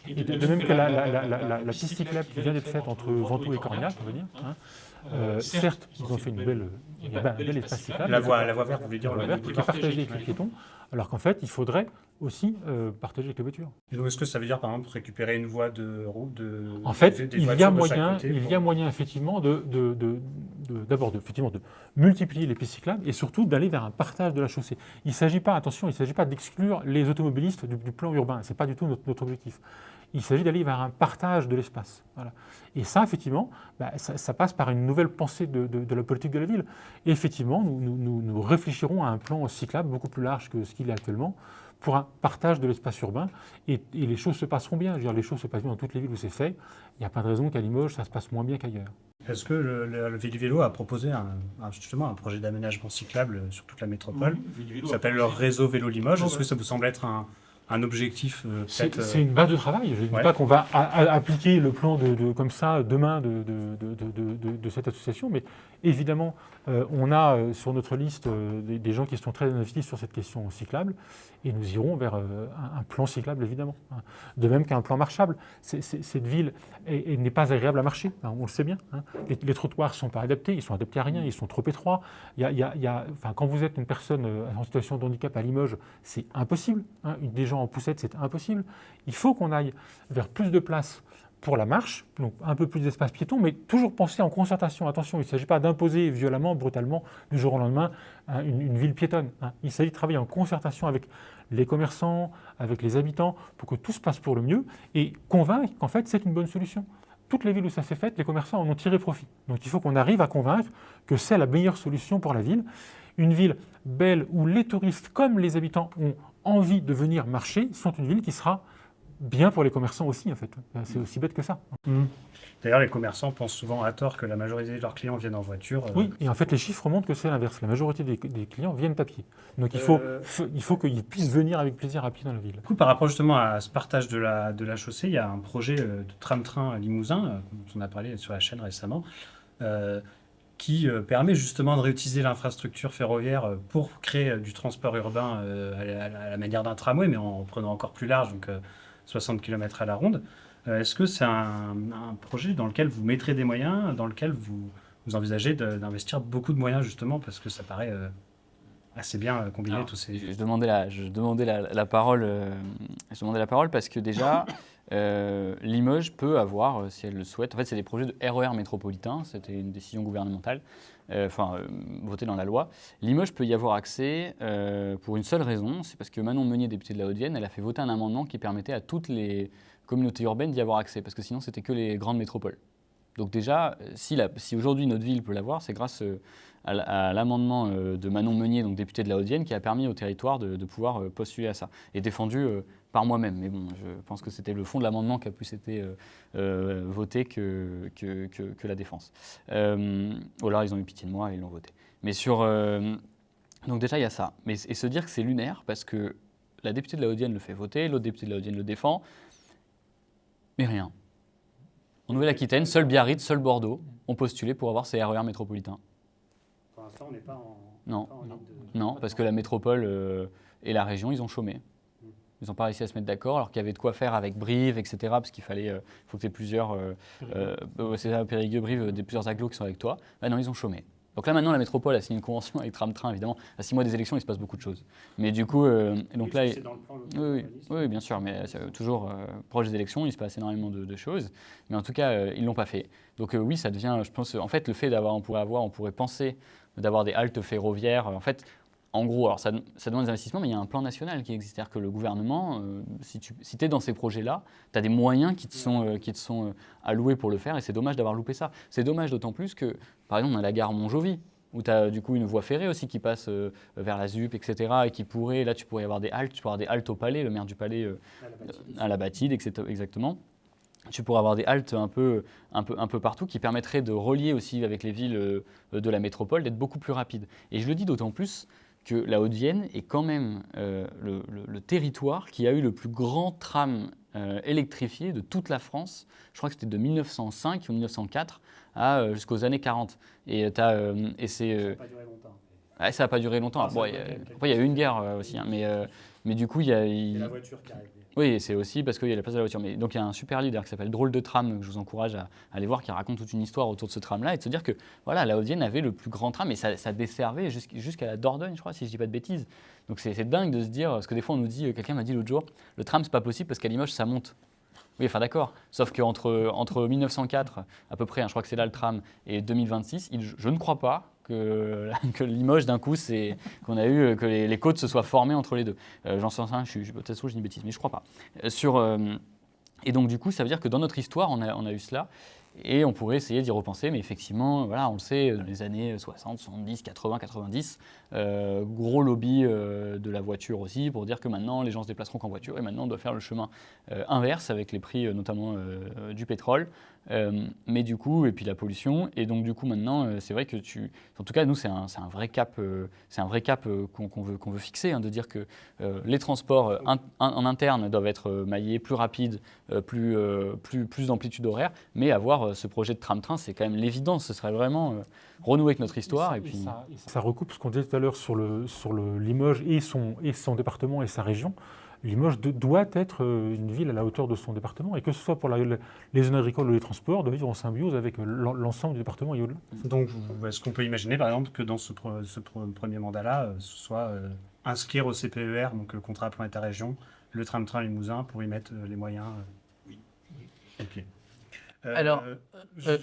C: Et de même que la piste cyclable qui vient d'être faite entre Ventoux et Cornillac, on va dire, certes, ils ont fait il y a un bel espace cyclable.
F: La voie verte, vous voulez dire,
C: la voie verte qui est partagée avec les piétons, alors qu'en fait, il faudrait aussi partager avec les voitures.
F: Et donc est-ce que ça veut dire par exemple récupérer une voie de route
C: En fait, il y a moyen effectivement d'abord de multiplier les pistes cyclables et surtout d'aller vers un partage de la chaussée. Il ne s'agit pas, attention, il ne s'agit pas d'exclure les automobilistes du plan urbain, ce n'est pas du tout notre objectif. Il s'agit d'aller vers un partage de l'espace. Voilà. Et ça, effectivement, ça passe par une nouvelle pensée de la politique de la ville. Et effectivement, nous réfléchirons à un plan cyclable beaucoup plus large que ce qu'il est actuellement pour un partage de l'espace urbain. Et les choses se passeront bien. Je veux dire, les choses se passent bien dans toutes les villes où c'est fait. Il n'y a pas de raison qu'à Limoges, ça se passe moins bien qu'ailleurs.
F: Est-ce que le Vélo a proposé justement un projet d'aménagement cyclable sur toute la métropole? Ça s'appelle le réseau Vélo Limoges. Est-ce que ça vous semble être un objectif
C: C'est une base de travail. Je ne dis pas qu'on va appliquer le plan comme ça demain de cette association, mais évidemment, on a sur notre liste des gens qui sont très investis sur cette question cyclable, et nous irons vers un plan cyclable, évidemment. De même qu'un plan marchable. Cette ville n'est pas agréable à marcher, on le sait bien. Les trottoirs ne sont pas adaptés, ils sont adaptés à rien, ils sont trop étroits. Quand vous êtes une personne en situation de handicap à Limoges, c'est impossible. Des gens en poussette, c'est impossible. Il faut qu'on aille vers plus de place pour la marche, donc un peu plus d'espace piéton, mais toujours penser en concertation. Attention, il ne s'agit pas d'imposer violemment, brutalement, du jour au lendemain, une ville piétonne. Il s'agit de travailler en concertation avec les commerçants, avec les habitants, pour que tout se passe pour le mieux, et convaincre qu'en fait, c'est une bonne solution. Toutes les villes où ça s'est fait, les commerçants en ont tiré profit. Donc il faut qu'on arrive à convaincre que c'est la meilleure solution pour la ville. Une ville belle où les touristes, comme les habitants, ont envie de venir marcher, sont une ville qui sera bien pour les commerçants aussi, en fait. C'est aussi bête que ça.
F: D'ailleurs, les commerçants pensent souvent à tort que la majorité de leurs clients viennent en voiture.
C: Oui, et en fait, les chiffres montrent que c'est l'inverse. La majorité des clients viennent à pied. Donc il faut qu'ils puissent venir avec plaisir à pied dans la ville.
F: Du coup, par rapport justement à ce partage de la chaussée, il y a un projet de tram-train Limousin, dont on a parlé sur la chaîne récemment, qui permet justement de réutiliser l'infrastructure ferroviaire pour créer du transport urbain à la manière d'un tramway, mais en prenant encore plus large, donc 60 km à la ronde. Est-ce que c'est un projet dans lequel vous mettrez des moyens, dans lequel vous envisagez d'investir beaucoup de moyens justement, parce que ça paraît assez bien combiné tous ces...
B: Je demandais la parole parce que déjà, Limoges peut avoir, si elle le souhaite, en fait c'est des projets de RER métropolitain, c'était une décision gouvernementale, votée dans la loi. Limoges peut y avoir accès pour une seule raison, c'est parce que Manon Meunier, députée de la Haute-Vienne, elle a fait voter un amendement qui permettait à toutes les communautés urbaines d'y avoir accès, parce que sinon c'était que les grandes métropoles. Donc déjà, si aujourd'hui notre ville peut l'avoir, c'est grâce à l'amendement de Manon Meunier, donc députée de la Haute-Vienne, qui a permis au territoire de pouvoir postuler à ça, et défendu par moi-même. Mais bon, je pense que c'était le fond de l'amendement qui a plus été voté que la défense. Ou alors ils ont eu pitié de moi et ils l'ont voté. Mais donc déjà il y a ça. Et se dire que c'est lunaire, parce que la députée de la Haute-Vienne le fait voter, l'autre député de la Haute-Vienne le défend, mais rien. En Nouvelle-Aquitaine, seul Biarritz, seul Bordeaux ont postulé pour avoir ces RER métropolitains.
F: Pour l'instant, on n'est pas en...
B: Non, parce que la métropole et la région, ils ont chômé. Ils n'ont pas réussi à se mettre d'accord, alors qu'il y avait de quoi faire avec Brive, etc. Parce qu'il faut que tu aies plusieurs... c'est ça, Périgueux, Brive, plusieurs agglos qui sont avec toi. Non, ils ont chômé. Donc là, maintenant, la métropole a signé une convention avec Tram-Train, évidemment. À 6 mois des élections, il se passe beaucoup de choses. Mais du coup... donc là,
F: c'est dans le plan,
B: oui, bien sûr, mais toujours proche des élections, il se passe énormément de choses. Mais en tout cas, ils ne l'ont pas fait. Donc oui, ça devient, je pense... En fait, le fait on pourrait penser d'avoir des haltes ferroviaires... En fait, En gros, alors ça demande des investissements, mais il y a un plan national qui existe. C'est-à-dire que le gouvernement, si tu es dans ces projets-là, tu as des moyens qui te sont alloués pour le faire, et c'est dommage d'avoir loupé ça. C'est dommage d'autant plus que, par exemple, on a la gare Montjoly, où tu as du coup une voie ferrée aussi qui passe vers la ZUP, etc. Et qui pourrait, là tu pourrais avoir des haltes, tu pourrais avoir des haltes au Palais, le maire du Palais à la Bâtide, etc. Exactement. Tu pourrais avoir des haltes un peu partout qui permettraient de relier aussi avec les villes de la métropole, d'être beaucoup plus rapide. Et je le dis d'autant plus que la Haute-Vienne est quand même le territoire qui a eu le plus grand tram électrifié de toute la France. Je crois que c'était de 1905 ou 1904 jusqu'aux années 40. Et c'est...
F: Ça n'a pas duré longtemps.
B: Ouais, ça n'a pas duré longtemps. Bon, après, il y a eu une guerre aussi. Hein, mais du coup, il y a...
F: Et la voiture qui arrive.
B: Oui, c'est aussi parce qu'il y a la place de la voiture. Mais donc il y a un super livre qui s'appelle Drôle de tram, que je vous encourage à aller voir, qui raconte toute une histoire autour de ce tram-là, et de se dire que voilà, la Haute-Vienne avait le plus grand tram, et ça desservait jusqu'à la Dordogne, je crois, si je ne dis pas de bêtises. Donc c'est dingue de se dire, parce que des fois on nous dit, quelqu'un m'a dit l'autre jour, le tram c'est pas possible parce qu'à Limoges ça monte. Oui, enfin d'accord, sauf qu'entre 1904 à peu près, hein, je crois que c'est là le tram, et 2026, je ne crois pas que Limoges d'un coup, qu'on a eu, que les côtes se soient formées entre les deux. J'en sais rien, peut-être je dis une bêtise, mais je ne crois pas. Et donc du coup, ça veut dire que dans notre histoire, on a eu cela, et on pourrait essayer d'y repenser, mais effectivement, voilà, on le sait, dans les années 60, 70, 80, 90, gros lobby de la voiture aussi, pour dire que maintenant, les gens se déplaceront qu'en voiture, et maintenant, on doit faire le chemin inverse, avec les prix notamment du pétrole, mais du coup, et puis la pollution, et donc du coup, maintenant, c'est vrai que en tout cas, nous, c'est un vrai cap, qu'on veut fixer, hein, de dire que les transports en interne doivent être maillés, plus rapides, plus d'amplitude horaire, mais avoir ce projet de tram-train, c'est quand même l'évidence. Ce serait vraiment renouer avec notre histoire.
C: Ça recoupe ce qu'on disait tout à l'heure sur Limoges et son département et sa région. Limoges doit être une ville à la hauteur de son département, et que ce soit pour les zones agricoles ou les transports, doit vivre en symbiose avec l'ensemble du département et au-delà.
F: Donc, est-ce qu'on peut imaginer, par exemple, que dans ce premier mandat-là, ce soit inscrire au CPER, donc le contrat plan État-région, le tram-train Limousin, pour y mettre les moyens Oui. Ok.
A: Alors,
F: j'ai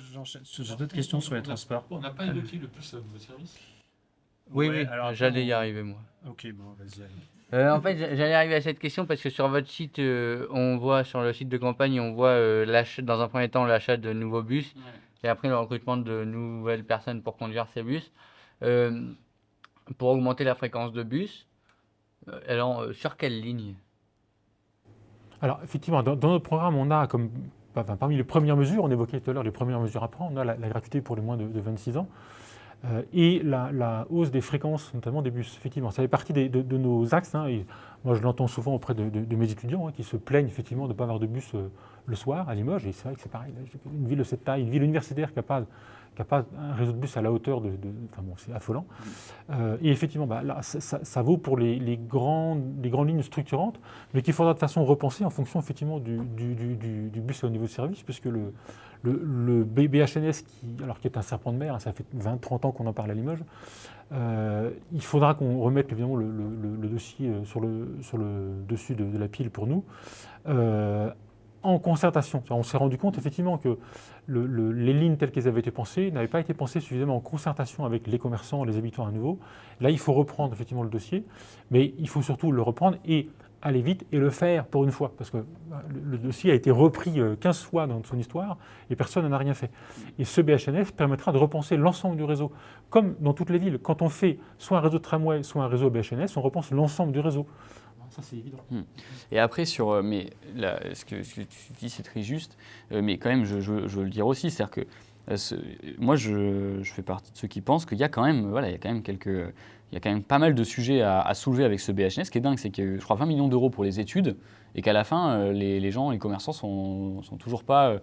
F: d'autres questions sur les transports.
C: On n'a pas évoqué le plus vos services.
A: Oui,
F: Ouais,
A: oui,
F: alors,
A: j'allais y arriver, moi.
F: Ok, bon, vas-y, allez.
A: En fait, j'allais arriver à cette question parce que sur votre site, on voit, sur le site de campagne, on voit dans un premier temps l'achat de nouveaux bus, et après le recrutement de nouvelles personnes pour conduire ces bus. Pour augmenter la fréquence de bus, alors sur quelle ligne?
C: Alors, effectivement, dans notre programme, on a parmi les premières mesures, on évoquait tout à l'heure les premières mesures à prendre, on a la gratuité pour les moins de 26 ans. Et la hausse des fréquences, notamment des bus. Effectivement, ça fait partie de nos axes. Hein, et moi, je l'entends souvent auprès de mes étudiants qui se plaignent effectivement de ne pas avoir de bus le soir à Limoges. Et c'est vrai que c'est pareil. Une ville de cette taille, une ville universitaire qui n'a pas un réseau de bus à la hauteur enfin bon, c'est affolant. Et effectivement, là, ça vaut pour les grandes lignes structurantes, mais qu'il faudra de façon repenser en fonction effectivement du bus au niveau de service, puisque le BHNS, qui est un serpent de mer, hein, ça fait 20-30 ans qu'on en parle à Limoges, il faudra qu'on remette évidemment le dossier sur le dessus de la pile pour nous, en concertation. On s'est rendu compte effectivement que les lignes telles qu'elles avaient été pensées n'avaient pas été pensées suffisamment en concertation avec les commerçants, les habitants à nouveau. Là, il faut reprendre effectivement le dossier, mais il faut surtout le reprendre et aller vite et le faire pour une fois, parce que le dossier a été repris 15 fois dans son histoire et personne n'en a rien fait. Et ce BHNF permettra de repenser l'ensemble du réseau. Comme dans toutes les villes, quand on fait soit un réseau de tramway, soit un réseau BHNS, on repense l'ensemble du réseau. Ça, c'est évident.
B: Et après, ce que tu dis, c'est très juste, mais quand même, je veux le dire aussi, c'est-à-dire que moi, je fais partie de ceux qui pensent qu'il y a quand même, il y a quand même pas mal de sujets à soulever avec ce BHNS. Ce qui est dingue, c'est que je crois 20 millions d'euros pour les études, et qu'à la fin, les gens, les commerçants sont toujours pas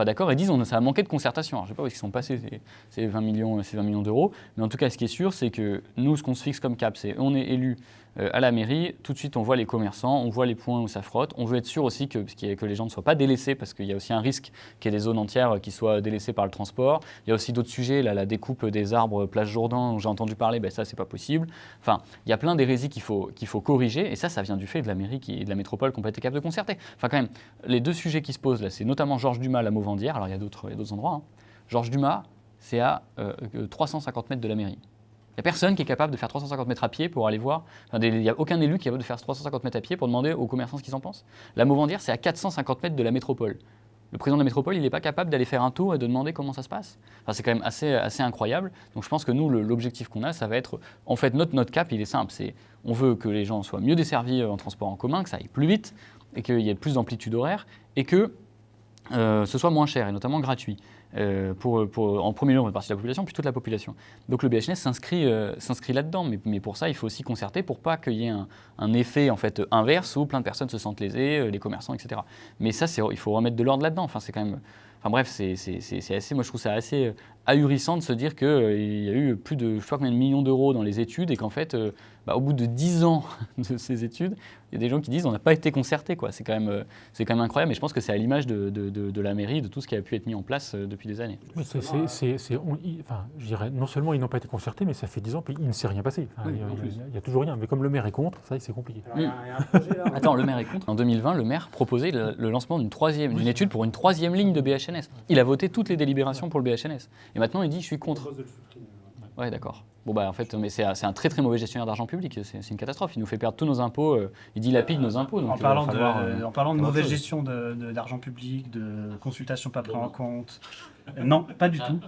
B: d'accord et disent ça a manqué de concertation. Alors, je ne sais pas où ils sont passés ces 20 millions d'euros, mais en tout cas, ce qui est sûr, c'est que nous, ce qu'on se fixe comme cap, c'est on est élu à la mairie, tout de suite on voit les commerçants, on voit les points où ça frotte. On veut être sûr aussi que les gens ne soient pas délaissés, parce qu'il y a aussi un risque qu'il y ait des zones entières qui soient délaissées par le transport. Il y a aussi d'autres sujets, là, la découpe des arbres place Jourdain, dont j'ai entendu parler, ça c'est pas possible. Enfin, il y a plein d'hérésies qu'il faut corriger, et ça vient du fait de la mairie et de la métropole qui n'ont pas été capables de concerter. Enfin quand même, les deux sujets qui se posent là, c'est notamment Georges Dumas, la Mauvandière. Alors il y a d'autres endroits. Hein. Georges Dumas, c'est à 350 mètres de la mairie. Il n'y a personne qui est capable de faire 350 mètres à pied pour aller voir. Il n'y a aucun élu qui est capable de faire 350 mètres à pied pour demander aux commerçants ce qu'ils en pensent. La Mauvandière, c'est à 450 mètres de la métropole. Le président de la métropole, il n'est pas capable d'aller faire un tour et de demander comment ça se passe. Enfin, c'est quand même assez incroyable. Donc je pense que nous, l'objectif qu'on a, ça va être... En fait, notre cap, il est simple. On veut que les gens soient mieux desservis en transport en commun, que ça aille plus vite, et qu'il y ait plus d'amplitude horaire, et que ce soit moins cher, et notamment gratuit. En premier lieu, on une partie de la population, puis toute la population. Donc le BHNS s'inscrit là-dedans, mais pour ça, il faut aussi concerter pour pas qu'il y ait un effet en fait inverse où plein de personnes se sentent lésées, les commerçants, etc. Mais ça, il faut remettre de l'ordre là-dedans. Enfin, c'est quand même... Enfin bref, c'est assez, moi je trouve ça assez ahurissant de se dire qu'il y a eu plus de, je sais pas combien de millions d'euros dans les études et qu'en fait, au bout de 10 ans de ces études, il y a des gens qui disent on n'a pas été concerté, quoi. C'est quand même incroyable, mais je pense que c'est à l'image de la mairie, de tout ce qui a pu être mis en place depuis des années.
C: Oui, je dirais, non seulement ils n'ont pas été concertés, mais ça fait 10 ans qu'il ne s'est rien passé. Enfin,
B: Oui,
C: il n'y a toujours rien. Mais comme le maire est contre, ça, c'est compliqué.
F: Alors, il y a un projet, là.
B: Attends, le maire est contre. En 2020, le maire proposait le lancement d'une étude pour une 3e ligne de BHNS. Il a voté toutes les délibérations pour le BHNS. Et maintenant, il dit je suis contre. Ouais, d'accord. Bon, en fait, mais c'est un très très mauvais gestionnaire d'argent public. C'est une catastrophe. Il nous fait perdre tous nos impôts. Il dilapide nos impôts. Donc
F: En parlant de
B: autre
F: mauvaise
B: chose.
F: gestion d'argent public, de consultation pas pris en compte, non, pas du tout.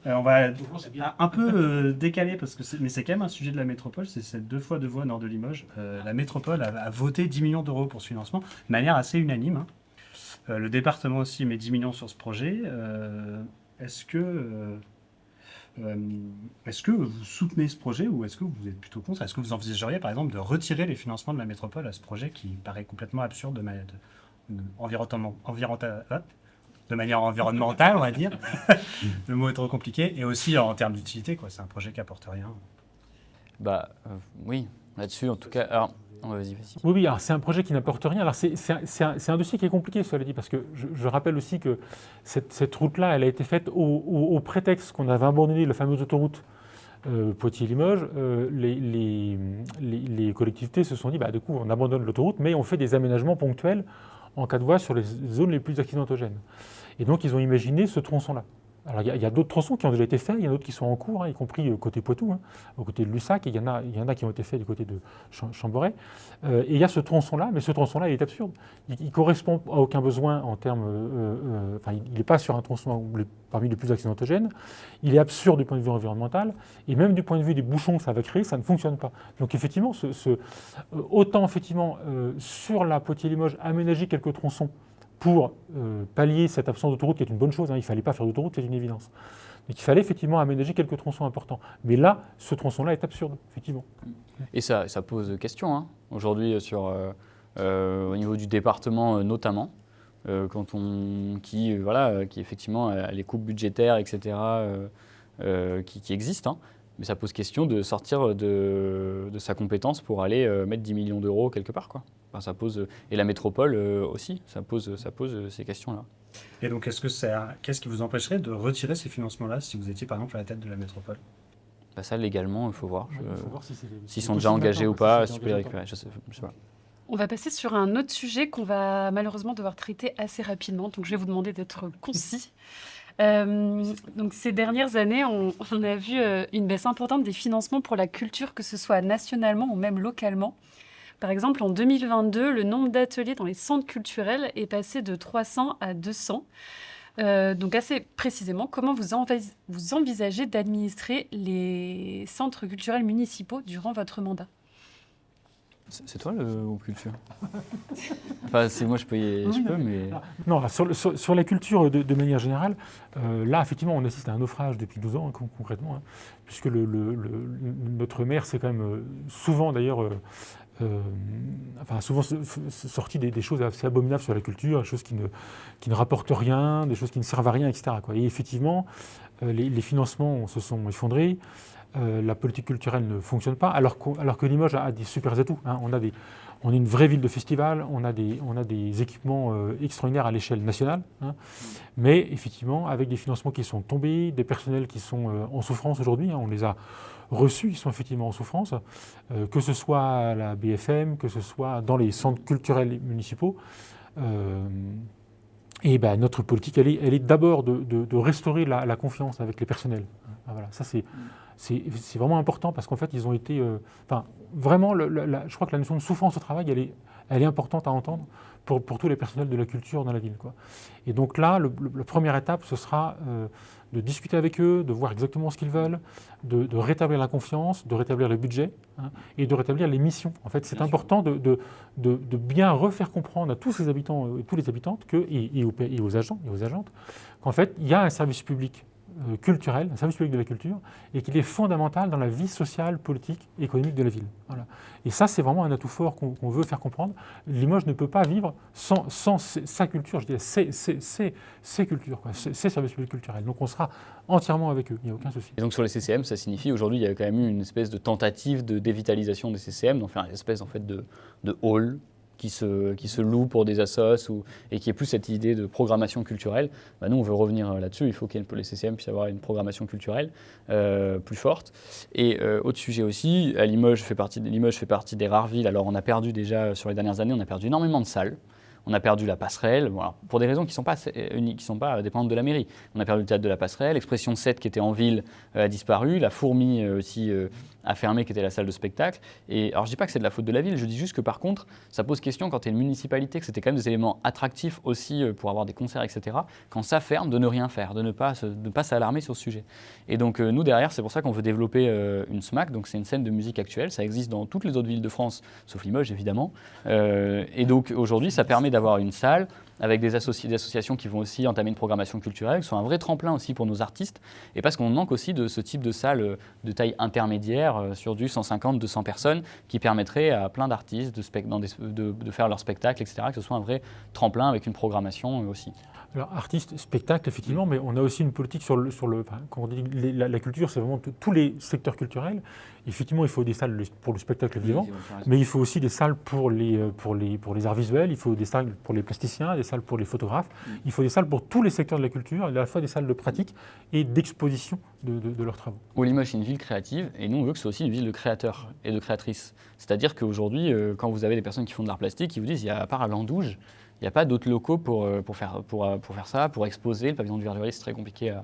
F: On va un peu décaler, mais c'est quand même un sujet de la métropole, c'est cette 2 fois 2 voies nord de Limoges. La métropole a voté 10 millions d'euros pour ce financement, de manière assez unanime. Hein. Le département aussi met 10 millions sur ce projet. Est-ce que vous soutenez ce projet ou est-ce que vous êtes plutôt contre? Est-ce que vous envisageriez par exemple de retirer les financements de la métropole à ce projet qui paraît complètement absurde de manière environnementale, on va dire. Le mot est trop compliqué. Et aussi en termes d'utilité, quoi. C'est un projet qui apporte rien.
B: Oui, là-dessus en tout cas. Alors, vas-y.
C: Oui, alors c'est un projet qui n'apporte rien. Alors c'est un dossier qui est compliqué, cela dit, parce que je rappelle aussi que cette route-là, elle a été faite au prétexte qu'on avait abandonné la fameuse autoroute Poitiers-Limoges. Les collectivités se sont dit, du coup, on abandonne l'autoroute, mais on fait des aménagements ponctuels en cas de voie sur les zones les plus accidentogènes. Et donc, ils ont imaginé ce tronçon-là. Alors, il y a d'autres tronçons qui ont déjà été faits, il y en a d'autres qui sont en cours, y compris côté Poitou, au côté de Lussac, il y en a qui ont été faits du côté de Chamboret. Et il y a ce tronçon-là, mais ce tronçon-là, il est absurde. Il ne correspond à aucun besoin en termes... il n'est pas sur un tronçon parmi les plus accidentogènes. Il est absurde du point de vue environnemental, et même du point de vue des bouchons que ça va créer, ça ne fonctionne pas. Donc effectivement, autant effectivement, sur la Poitiers-Limoges, aménager quelques tronçons pour pallier cette absence d'autoroute, qui est une bonne chose, il ne fallait pas faire d'autoroute, c'est une évidence. Donc il fallait effectivement aménager quelques tronçons importants. Mais là, ce tronçon-là est absurde, effectivement.
B: Et ça pose question, aujourd'hui, au niveau du département notamment, qui effectivement a les coupes budgétaires, etc., qui existent. Mais ça pose question de sortir de sa compétence pour aller mettre 10 millions d'euros quelque part, quoi. Enfin, ça pose, et la métropole aussi, ça pose ces questions-là.
F: Et donc, qu'est-ce qui vous empêcherait de retirer ces financements-là si vous étiez par exemple à la tête de la métropole?
B: Ça, légalement, il faut voir.
C: Il faut voir
B: s'ils sont déjà engagés ou pas, si tu peux les récupérer, je sais pas.
E: On va passer sur un autre sujet qu'on va malheureusement devoir traiter assez rapidement, donc je vais vous demander d'être concis. Donc ces dernières années, on a vu une baisse importante des financements pour la culture, que ce soit nationalement ou même localement. Par exemple, en 2022, le nombre d'ateliers dans les centres culturels est passé de 300 à 200. Donc assez précisément, comment vous envisagez d'administrer les centres culturels municipaux durant votre mandat?
B: C'est toi le groupe culture? Enfin, c'est moi, je peux, mais...
C: Non, sur la culture de manière générale, là, effectivement, on assiste à un naufrage depuis 12 ans, concrètement, puisque notre maire, c'est quand même souvent, d'ailleurs, sorti des choses assez abominables sur la culture, des choses qui ne rapportent rien, des choses qui ne servent à rien, etc. Et effectivement, les financements se sont effondrés. La politique culturelle ne fonctionne pas, alors que Limoges a des super atouts. On est une vraie ville de festival, on a des équipements extraordinaires à l'échelle nationale, mais effectivement, avec des financements qui sont tombés, des personnels qui sont en souffrance aujourd'hui, on les a reçus, ils sont effectivement en souffrance, que ce soit à la BFM, que ce soit dans les centres culturels municipaux. Et ben, notre politique, elle est d'abord de restaurer la confiance avec les personnels. Voilà, ça c'est vraiment important parce qu'en fait, ils ont été... vraiment, je crois que la notion de souffrance au travail, elle est importante à entendre pour tous les personnels de la culture dans la ville, quoi. Et donc là, la première étape, ce sera de discuter avec eux, de voir exactement ce qu'ils veulent, de rétablir la confiance, de rétablir le budget, hein, et de rétablir les missions. En fait, c'est important de bien refaire comprendre à tous ces habitants et toutes les habitantes et aux agents et aux agentes qu'en fait, il y a un service public culturel, un service public de la culture, et qu'il est fondamental dans la vie sociale, politique, économique de la ville. Voilà. Et ça, c'est vraiment un atout fort qu'on veut faire comprendre. Limoges ne peut pas vivre sans sa culture, je dirais, ses cultures, ses services publics culturels. Donc on sera entièrement avec eux, il n'y a aucun souci.
B: Et donc sur les CCM, ça signifie aujourd'hui, il y a quand même eu une espèce de tentative de dévitalisation des CCM, donc faire une espèce en fait de hall qui se loue pour des assos et qui est plus cette idée de programmation culturelle. Bah nous, on veut revenir là-dessus. Il faut que les CCM puissent avoir une programmation culturelle plus forte. Et autre sujet aussi, Limoges fait partie des rares villes. Alors on a perdu déjà, sur les dernières années, on a perdu énormément de salles. On a perdu la Passerelle, voilà, pour des raisons qui ne sont pas uniques, qui ne sont pas dépendantes de la mairie. On a perdu le théâtre de la Passerelle, Expression 7 qui était en ville a disparu, la Fourmi aussi a fermé qui était la salle de spectacle. Et alors je ne dis pas que c'est de la faute de la ville, je dis juste que par contre, ça pose question quand tu es une municipalité, que c'était quand même des éléments attractifs aussi pour avoir des concerts, etc. Quand ça ferme, de ne rien faire, de ne pas s'alarmer sur ce sujet. Et donc nous derrière, c'est pour ça qu'on veut développer une SMAC, donc c'est une scène de musique actuelle, ça existe dans toutes les autres villes de France, sauf Limoges évidemment. Et donc aujourd'hui, ça permet d'avoir une salle avec des associations qui vont aussi entamer une programmation culturelle, qui sont un vrai tremplin aussi pour nos artistes, et parce qu'on manque aussi de ce type de salle de taille intermédiaire sur du 150-200 personnes qui permettrait à plein d'artistes de faire leur spectacle, etc., que ce soit un vrai tremplin avec une programmation aussi.
C: Alors, artistes, spectacle, effectivement, mais on a aussi une politique sur quand on dit la culture, c'est vraiment tous les secteurs culturels. Effectivement, il faut des salles pour le spectacle vivant, mais il faut aussi des salles pour les arts visuels, il faut des salles pour les plasticiens, des salles pour les photographes, il faut des salles pour tous les secteurs de la culture, à la fois des salles de pratique et d'exposition de leurs travaux.
B: Limoges, c'est une ville créative, et nous, on veut que ce soit aussi une ville de créateurs et de créatrices. C'est-à-dire qu'aujourd'hui, quand vous avez des personnes qui font de l'art plastique, ils vous disent, à part à Landouge, il n'y a pas d'autres locaux pour faire ça, pour exposer. Le pavillon du Vergerier, c'est très compliqué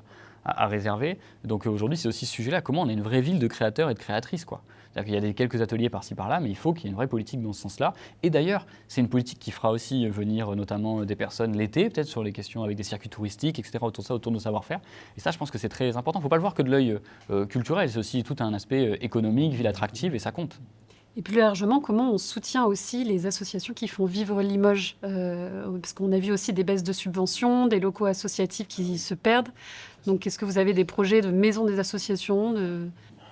B: à réserver. Donc aujourd'hui, c'est aussi ce sujet-là, comment on est une vraie ville de créateurs et de créatrices, quoi. C'est-à-dire qu'il y a quelques ateliers par-ci par-là, mais il faut qu'il y ait une vraie politique dans ce sens-là. Et d'ailleurs, c'est une politique qui fera aussi venir notamment des personnes l'été, peut-être sur les questions avec des circuits touristiques, etc., autour de nos savoir-faire. Et ça, je pense que c'est très important. Il ne faut pas le voir que de l'œil culturel, c'est aussi tout un aspect économique, ville attractive, et ça compte.
E: Et plus largement, comment on soutient aussi les associations qui font vivre Limoges parce qu'on a vu aussi des baisses de subventions, des locaux associatifs qui se perdent. Donc, est-ce que vous avez des projets de maisons des associations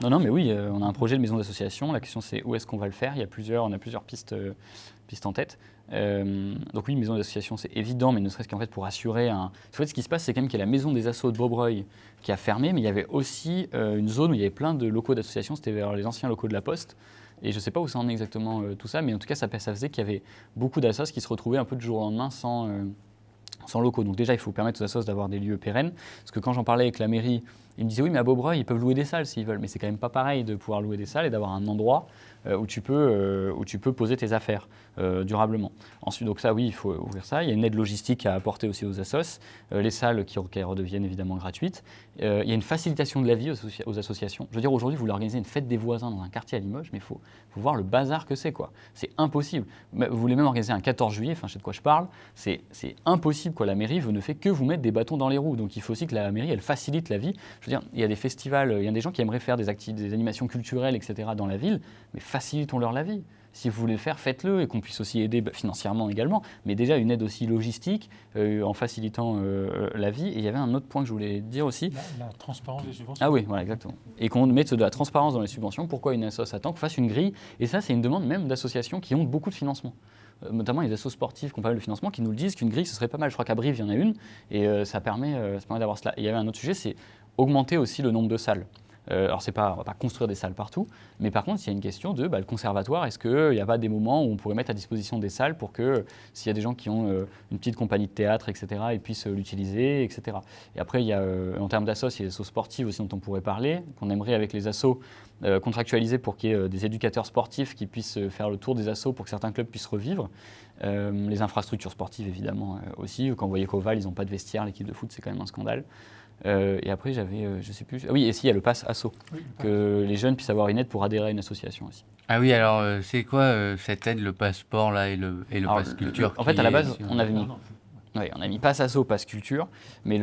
B: Non, mais oui, on a un projet de maison d'association. La question, c'est où est-ce qu'on va le faire. On a plusieurs pistes en tête. Donc oui, maison d'association, c'est évident, mais ne serait-ce qu'en fait pour assurer En fait, ce qui se passe, c'est quand même qu'il y a la maison des assos de Beaubreuil qui a fermé, mais il y avait aussi une zone où il y avait plein de locaux d'association. C'était vers les anciens locaux de la Poste. Et je ne sais pas où ça en est exactement tout ça, mais en tout cas, ça faisait qu'il y avait beaucoup d'assos qui se retrouvaient un peu du jour au lendemain sans locaux. Donc déjà, il faut permettre aux assos d'avoir des lieux pérennes. Parce que quand j'en parlais avec la mairie, ils me disaient oui, mais à Beaubreuil, ils peuvent louer des salles s'ils veulent. Mais c'est quand même pas pareil de pouvoir louer des salles et d'avoir un endroit où tu peux poser tes affaires durablement. Ensuite, donc ça, oui, il faut ouvrir ça. Il y a une aide logistique à apporter aussi aux assos. Les salles qui redeviennent évidemment gratuites. Il y a une facilitation de la vie aux associations. Je veux dire, aujourd'hui, vous voulez organiser une fête des voisins dans un quartier à Limoges, mais il faut voir le bazar que c'est, quoi. C'est impossible. Vous voulez même organiser un 14 juillet, enfin, je sais de quoi je parle. C'est impossible, quoi. La mairie ne fait que vous mettre des bâtons dans les roues. Donc, il faut aussi que la mairie, elle facilite la vie. Je veux dire, il y a des festivals, il y a des gens qui aimeraient faire des animations culturelles, etc. dans la ville, mais facilitons-leur la vie. Si vous voulez le faire, faites-le et qu'on puisse aussi aider financièrement également, mais déjà une aide aussi logistique en facilitant la vie. Et il y avait un autre point que je voulais dire aussi.
C: La transparence des subventions.
B: Ah oui, voilà, exactement. Et qu'on mette de la transparence dans les subventions. Pourquoi une asso attend qu'on fasse une grille? Et ça, c'est une demande même d'associations qui ont beaucoup de financement. Notamment les assos sportifs qui ont pas mal de financement, qui nous le disent qu'une grille, ce serait pas mal. Je crois qu'à Brive, il y en a une, et ça permet d'avoir cela. Et il y avait un autre sujet, c'est augmenter aussi le nombre de salles. Alors on va pas construire des salles partout, mais par contre, il y a une question de le conservatoire, est-ce qu'il n'y a pas des moments où on pourrait mettre à disposition des salles pour que s'il y a des gens qui ont une petite compagnie de théâtre, etc., ils puissent l'utiliser, etc. Et après, il y a, en termes d'assos, il y a les assos sportives aussi dont on pourrait parler, qu'on aimerait avec les assos contractualiser pour qu'il y ait des éducateurs sportifs qui puissent faire le tour des assos pour que certains clubs puissent revivre. Les infrastructures sportives, évidemment, aussi. Quand vous voyez qu'au Val, ils n'ont pas de vestiaire, l'équipe de foot, c'est quand même un scandale. Et après, j'avais, je sais plus. Ah oui, et si, il y a le pass asso, que les jeunes puissent avoir une aide pour adhérer à une association aussi.
A: Ah oui, alors c'est quoi cette aide, le passeport là et le pass culture
B: En fait, à la base, on avait mis.
C: Non,
B: Oui, on a mis pass asso, pass culture, mais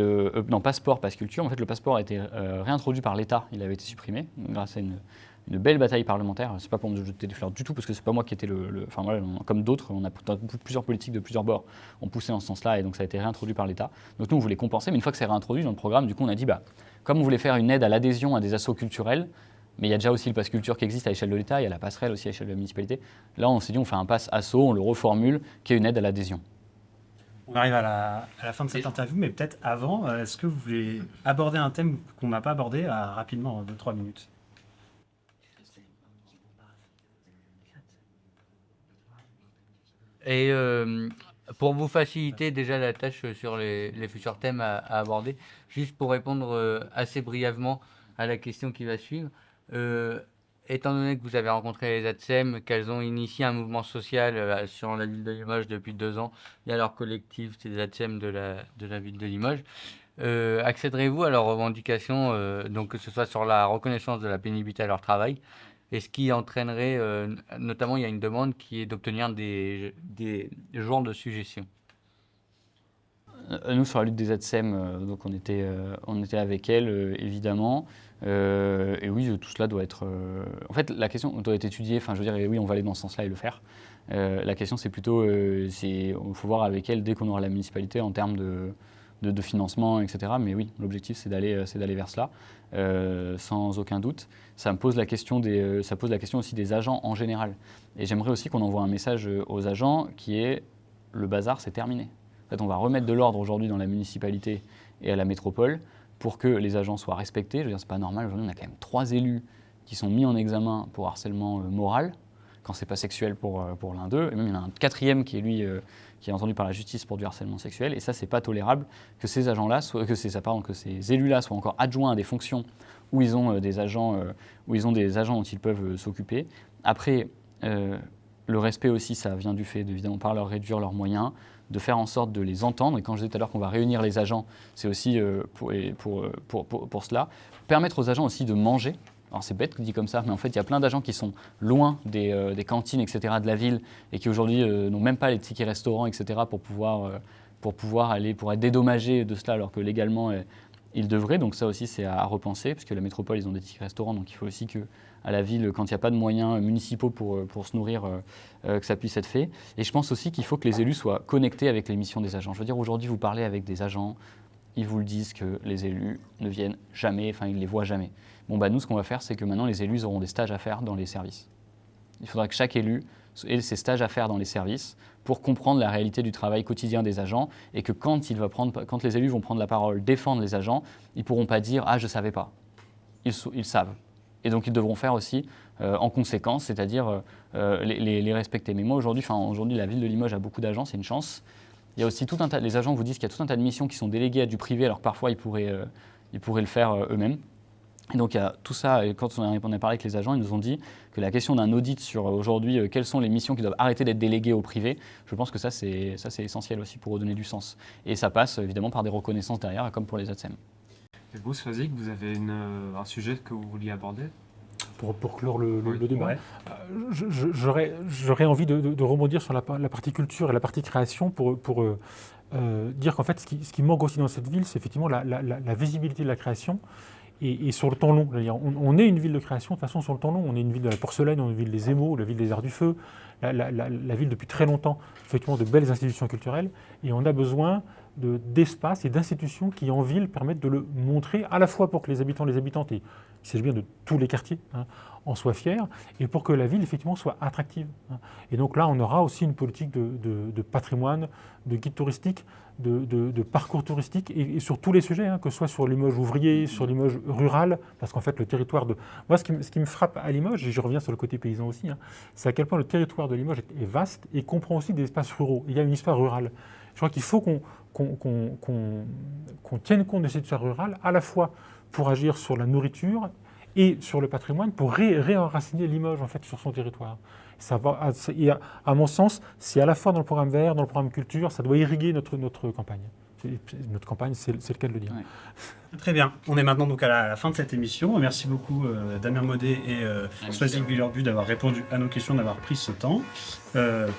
B: passeport, pass culture. En fait, le passeport a été réintroduit par l'État. Il avait été supprimé grâce à une belle bataille parlementaire. C'est pas pour me jeter des fleurs du tout, parce que c'est pas moi qui étais enfin voilà, comme d'autres, on a plusieurs politiques de plusieurs bords ont poussé dans ce sens-là, et donc ça a été réintroduit par l'État. Donc nous, on voulait compenser, mais une fois que c'est réintroduit dans le programme, du coup, on a dit, comme on voulait faire une aide à l'adhésion à des assos culturels, mais il y a déjà aussi le pass culture qui existe à l'échelle de l'État, il y a la passerelle aussi à l'échelle de la municipalité. Là, on s'est dit, on fait un pass asso, on le reformule, qui est une aide à l'adhésion.
F: On arrive à la fin de cette interview, mais peut-être avant, est-ce que vous voulez aborder un thème qu'on n'a pas abordé rapidement, en 2-3 minutes?
A: Et pour vous faciliter déjà la tâche sur les futurs thèmes à aborder, juste pour répondre assez brièvement à la question qui va suivre, étant donné que vous avez rencontré les ATSEM, qu'elles ont initié un mouvement social sur la ville de Limoges depuis 2 ans, il y a leur collectif, c'est les ATSEM de la ville de Limoges, accéderez-vous à leurs revendications, donc que ce soit sur la reconnaissance de la pénibilité à leur travail, et ce qui entraînerait, notamment il y a une demande qui est d'obtenir des jours de suggestion.
B: Nous, sur la lutte des ATSEM, donc on était avec elles, évidemment. Et oui, tout cela doit être... En fait, la question doit être étudiée. Enfin, je veux dire, oui, on va aller dans ce sens-là et le faire. La question, c'est plutôt... Il faut voir avec elles dès qu'on aura la municipalité en termes de financement, etc. Mais oui, l'objectif, c'est d'aller vers cela, sans aucun doute. Ça pose la question aussi des agents en général. Et j'aimerais aussi qu'on envoie un message aux agents qui est « le bazar, c'est terminé ». En fait, on va remettre de l'ordre aujourd'hui dans la municipalité et à la métropole pour que les agents soient respectés. Je veux dire, c'est pas normal. Aujourd'hui, on a quand même 3 élus qui sont mis en examen pour harcèlement moral, quand c'est pas sexuel pour l'un d'eux. Et même, il y en a un 4e qui est lui, qui est entendu par la justice pour du harcèlement sexuel. Et ça, c'est pas tolérable que ces agents-là, que ces élus-là soient encore adjoints à des fonctions où ils ont des agents dont ils peuvent s'occuper. Après, le respect aussi, ça vient du fait d'évidemment pas leur réduire leurs moyens, de faire en sorte de les entendre. Et quand je disais tout à l'heure qu'on va réunir les agents, c'est aussi pour cela. Permettre aux agents aussi de manger. Alors c'est bête dit comme ça, mais en fait il y a plein d'agents qui sont loin des cantines, etc. de la ville et qui aujourd'hui n'ont même pas les tickets restaurants, etc. pour être dédommagés de cela, alors que légalement ils devraient. Donc ça aussi c'est à repenser, parce que la métropole ils ont des tickets restaurants, donc il faut aussi que à la ville, quand il n'y a pas de moyens municipaux pour se nourrir, que ça puisse être fait. Et je pense aussi qu'il faut que les élus soient connectés avec les missions des agents. Je veux dire, aujourd'hui, vous parlez avec des agents, ils vous le disent que les élus ne viennent jamais, enfin, ils ne les voient jamais. Bon, nous, ce qu'on va faire, c'est que maintenant, les élus auront des stages à faire dans les services. Il faudra que chaque élu ait ses stages à faire dans les services pour comprendre la réalité du travail quotidien des agents, et que quand les élus vont prendre la parole, défendre les agents, ils ne pourront pas dire « Ah, je ne savais pas ». Ils savent. Et donc, ils devront faire aussi en conséquence, c'est-à-dire les respecter. Mais moi, aujourd'hui, la ville de Limoges a beaucoup d'agents, c'est une chance. Il y a aussi tout un tas, les agents vous disent qu'il y a tout un tas de missions qui sont déléguées à du privé, alors que parfois, ils pourraient le faire eux-mêmes. Et donc, il y a tout ça. Et quand on a parlé avec les agents, ils nous ont dit que la question d'un audit sur aujourd'hui quelles sont les missions qui doivent arrêter d'être déléguées au privé, je pense que ça, c'est essentiel aussi pour redonner du sens. Et ça passe évidemment par des reconnaissances derrière, comme pour les ATSEM.
D: Et vous, Swazik, vous avez un sujet que vous vouliez aborder
C: pour clore le débat.
F: Ouais.
C: J'aurais envie de rebondir sur la partie culture et la partie création pour dire qu'en fait, ce qui manque aussi dans cette ville, c'est effectivement la visibilité de la création et sur le temps long. On est une ville de création, de toute façon, sur le temps long. On est une ville de la porcelaine, on est une ville des émaux, la ville des arts du feu, la ville depuis très longtemps, effectivement, de belles institutions culturelles, et on a besoin d'espaces et d'institutions qui, en ville, permettent de le montrer, à la fois pour que les habitants, les habitantes, et il s'agit bien de tous les quartiers, en soient fiers, et pour que la ville, effectivement, soit attractive. Et donc là, on aura aussi une politique de patrimoine, de guide touristique, de parcours touristique, et sur tous les sujets, que ce soit sur Limoges ouvrier, sur Limoges rural, parce qu'en fait, le territoire de... Moi, ce qui me frappe à Limoges, et je reviens sur le côté paysan aussi, c'est à quel point le territoire de Limoges est vaste et comprend aussi des espaces ruraux. Il y a une histoire rurale. Je crois qu'il faut qu'on tienne compte de cette histoire rurale, à la fois pour agir sur la nourriture et sur le patrimoine, pour réenraciner Limoges en fait, sur son territoire. Ça va, et à mon sens, c'est à la fois dans le programme vert, dans le programme culture, ça doit irriguer notre campagne. Notre campagne, c'est le cas de le dire.
B: Ouais.
F: Très bien. On est maintenant donc à la fin de cette émission. Merci beaucoup Damien Maudet et Swazik Villeurbu d'avoir répondu à nos questions, d'avoir pris ce temps.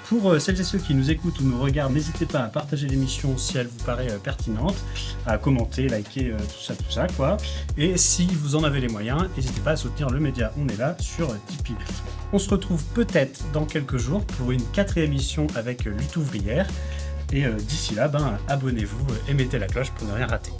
F: Pour celles et ceux qui nous écoutent ou nous regardent, n'hésitez pas à partager l'émission si elle vous paraît pertinente, à commenter, liker, tout ça, quoi. Et si vous en avez les moyens, n'hésitez pas à soutenir le média On est là sur Tipeee. On se retrouve peut-être dans quelques jours pour une 4e émission avec Lutte ouvrière. Et d'ici là, abonnez-vous et mettez la cloche pour ne rien rater.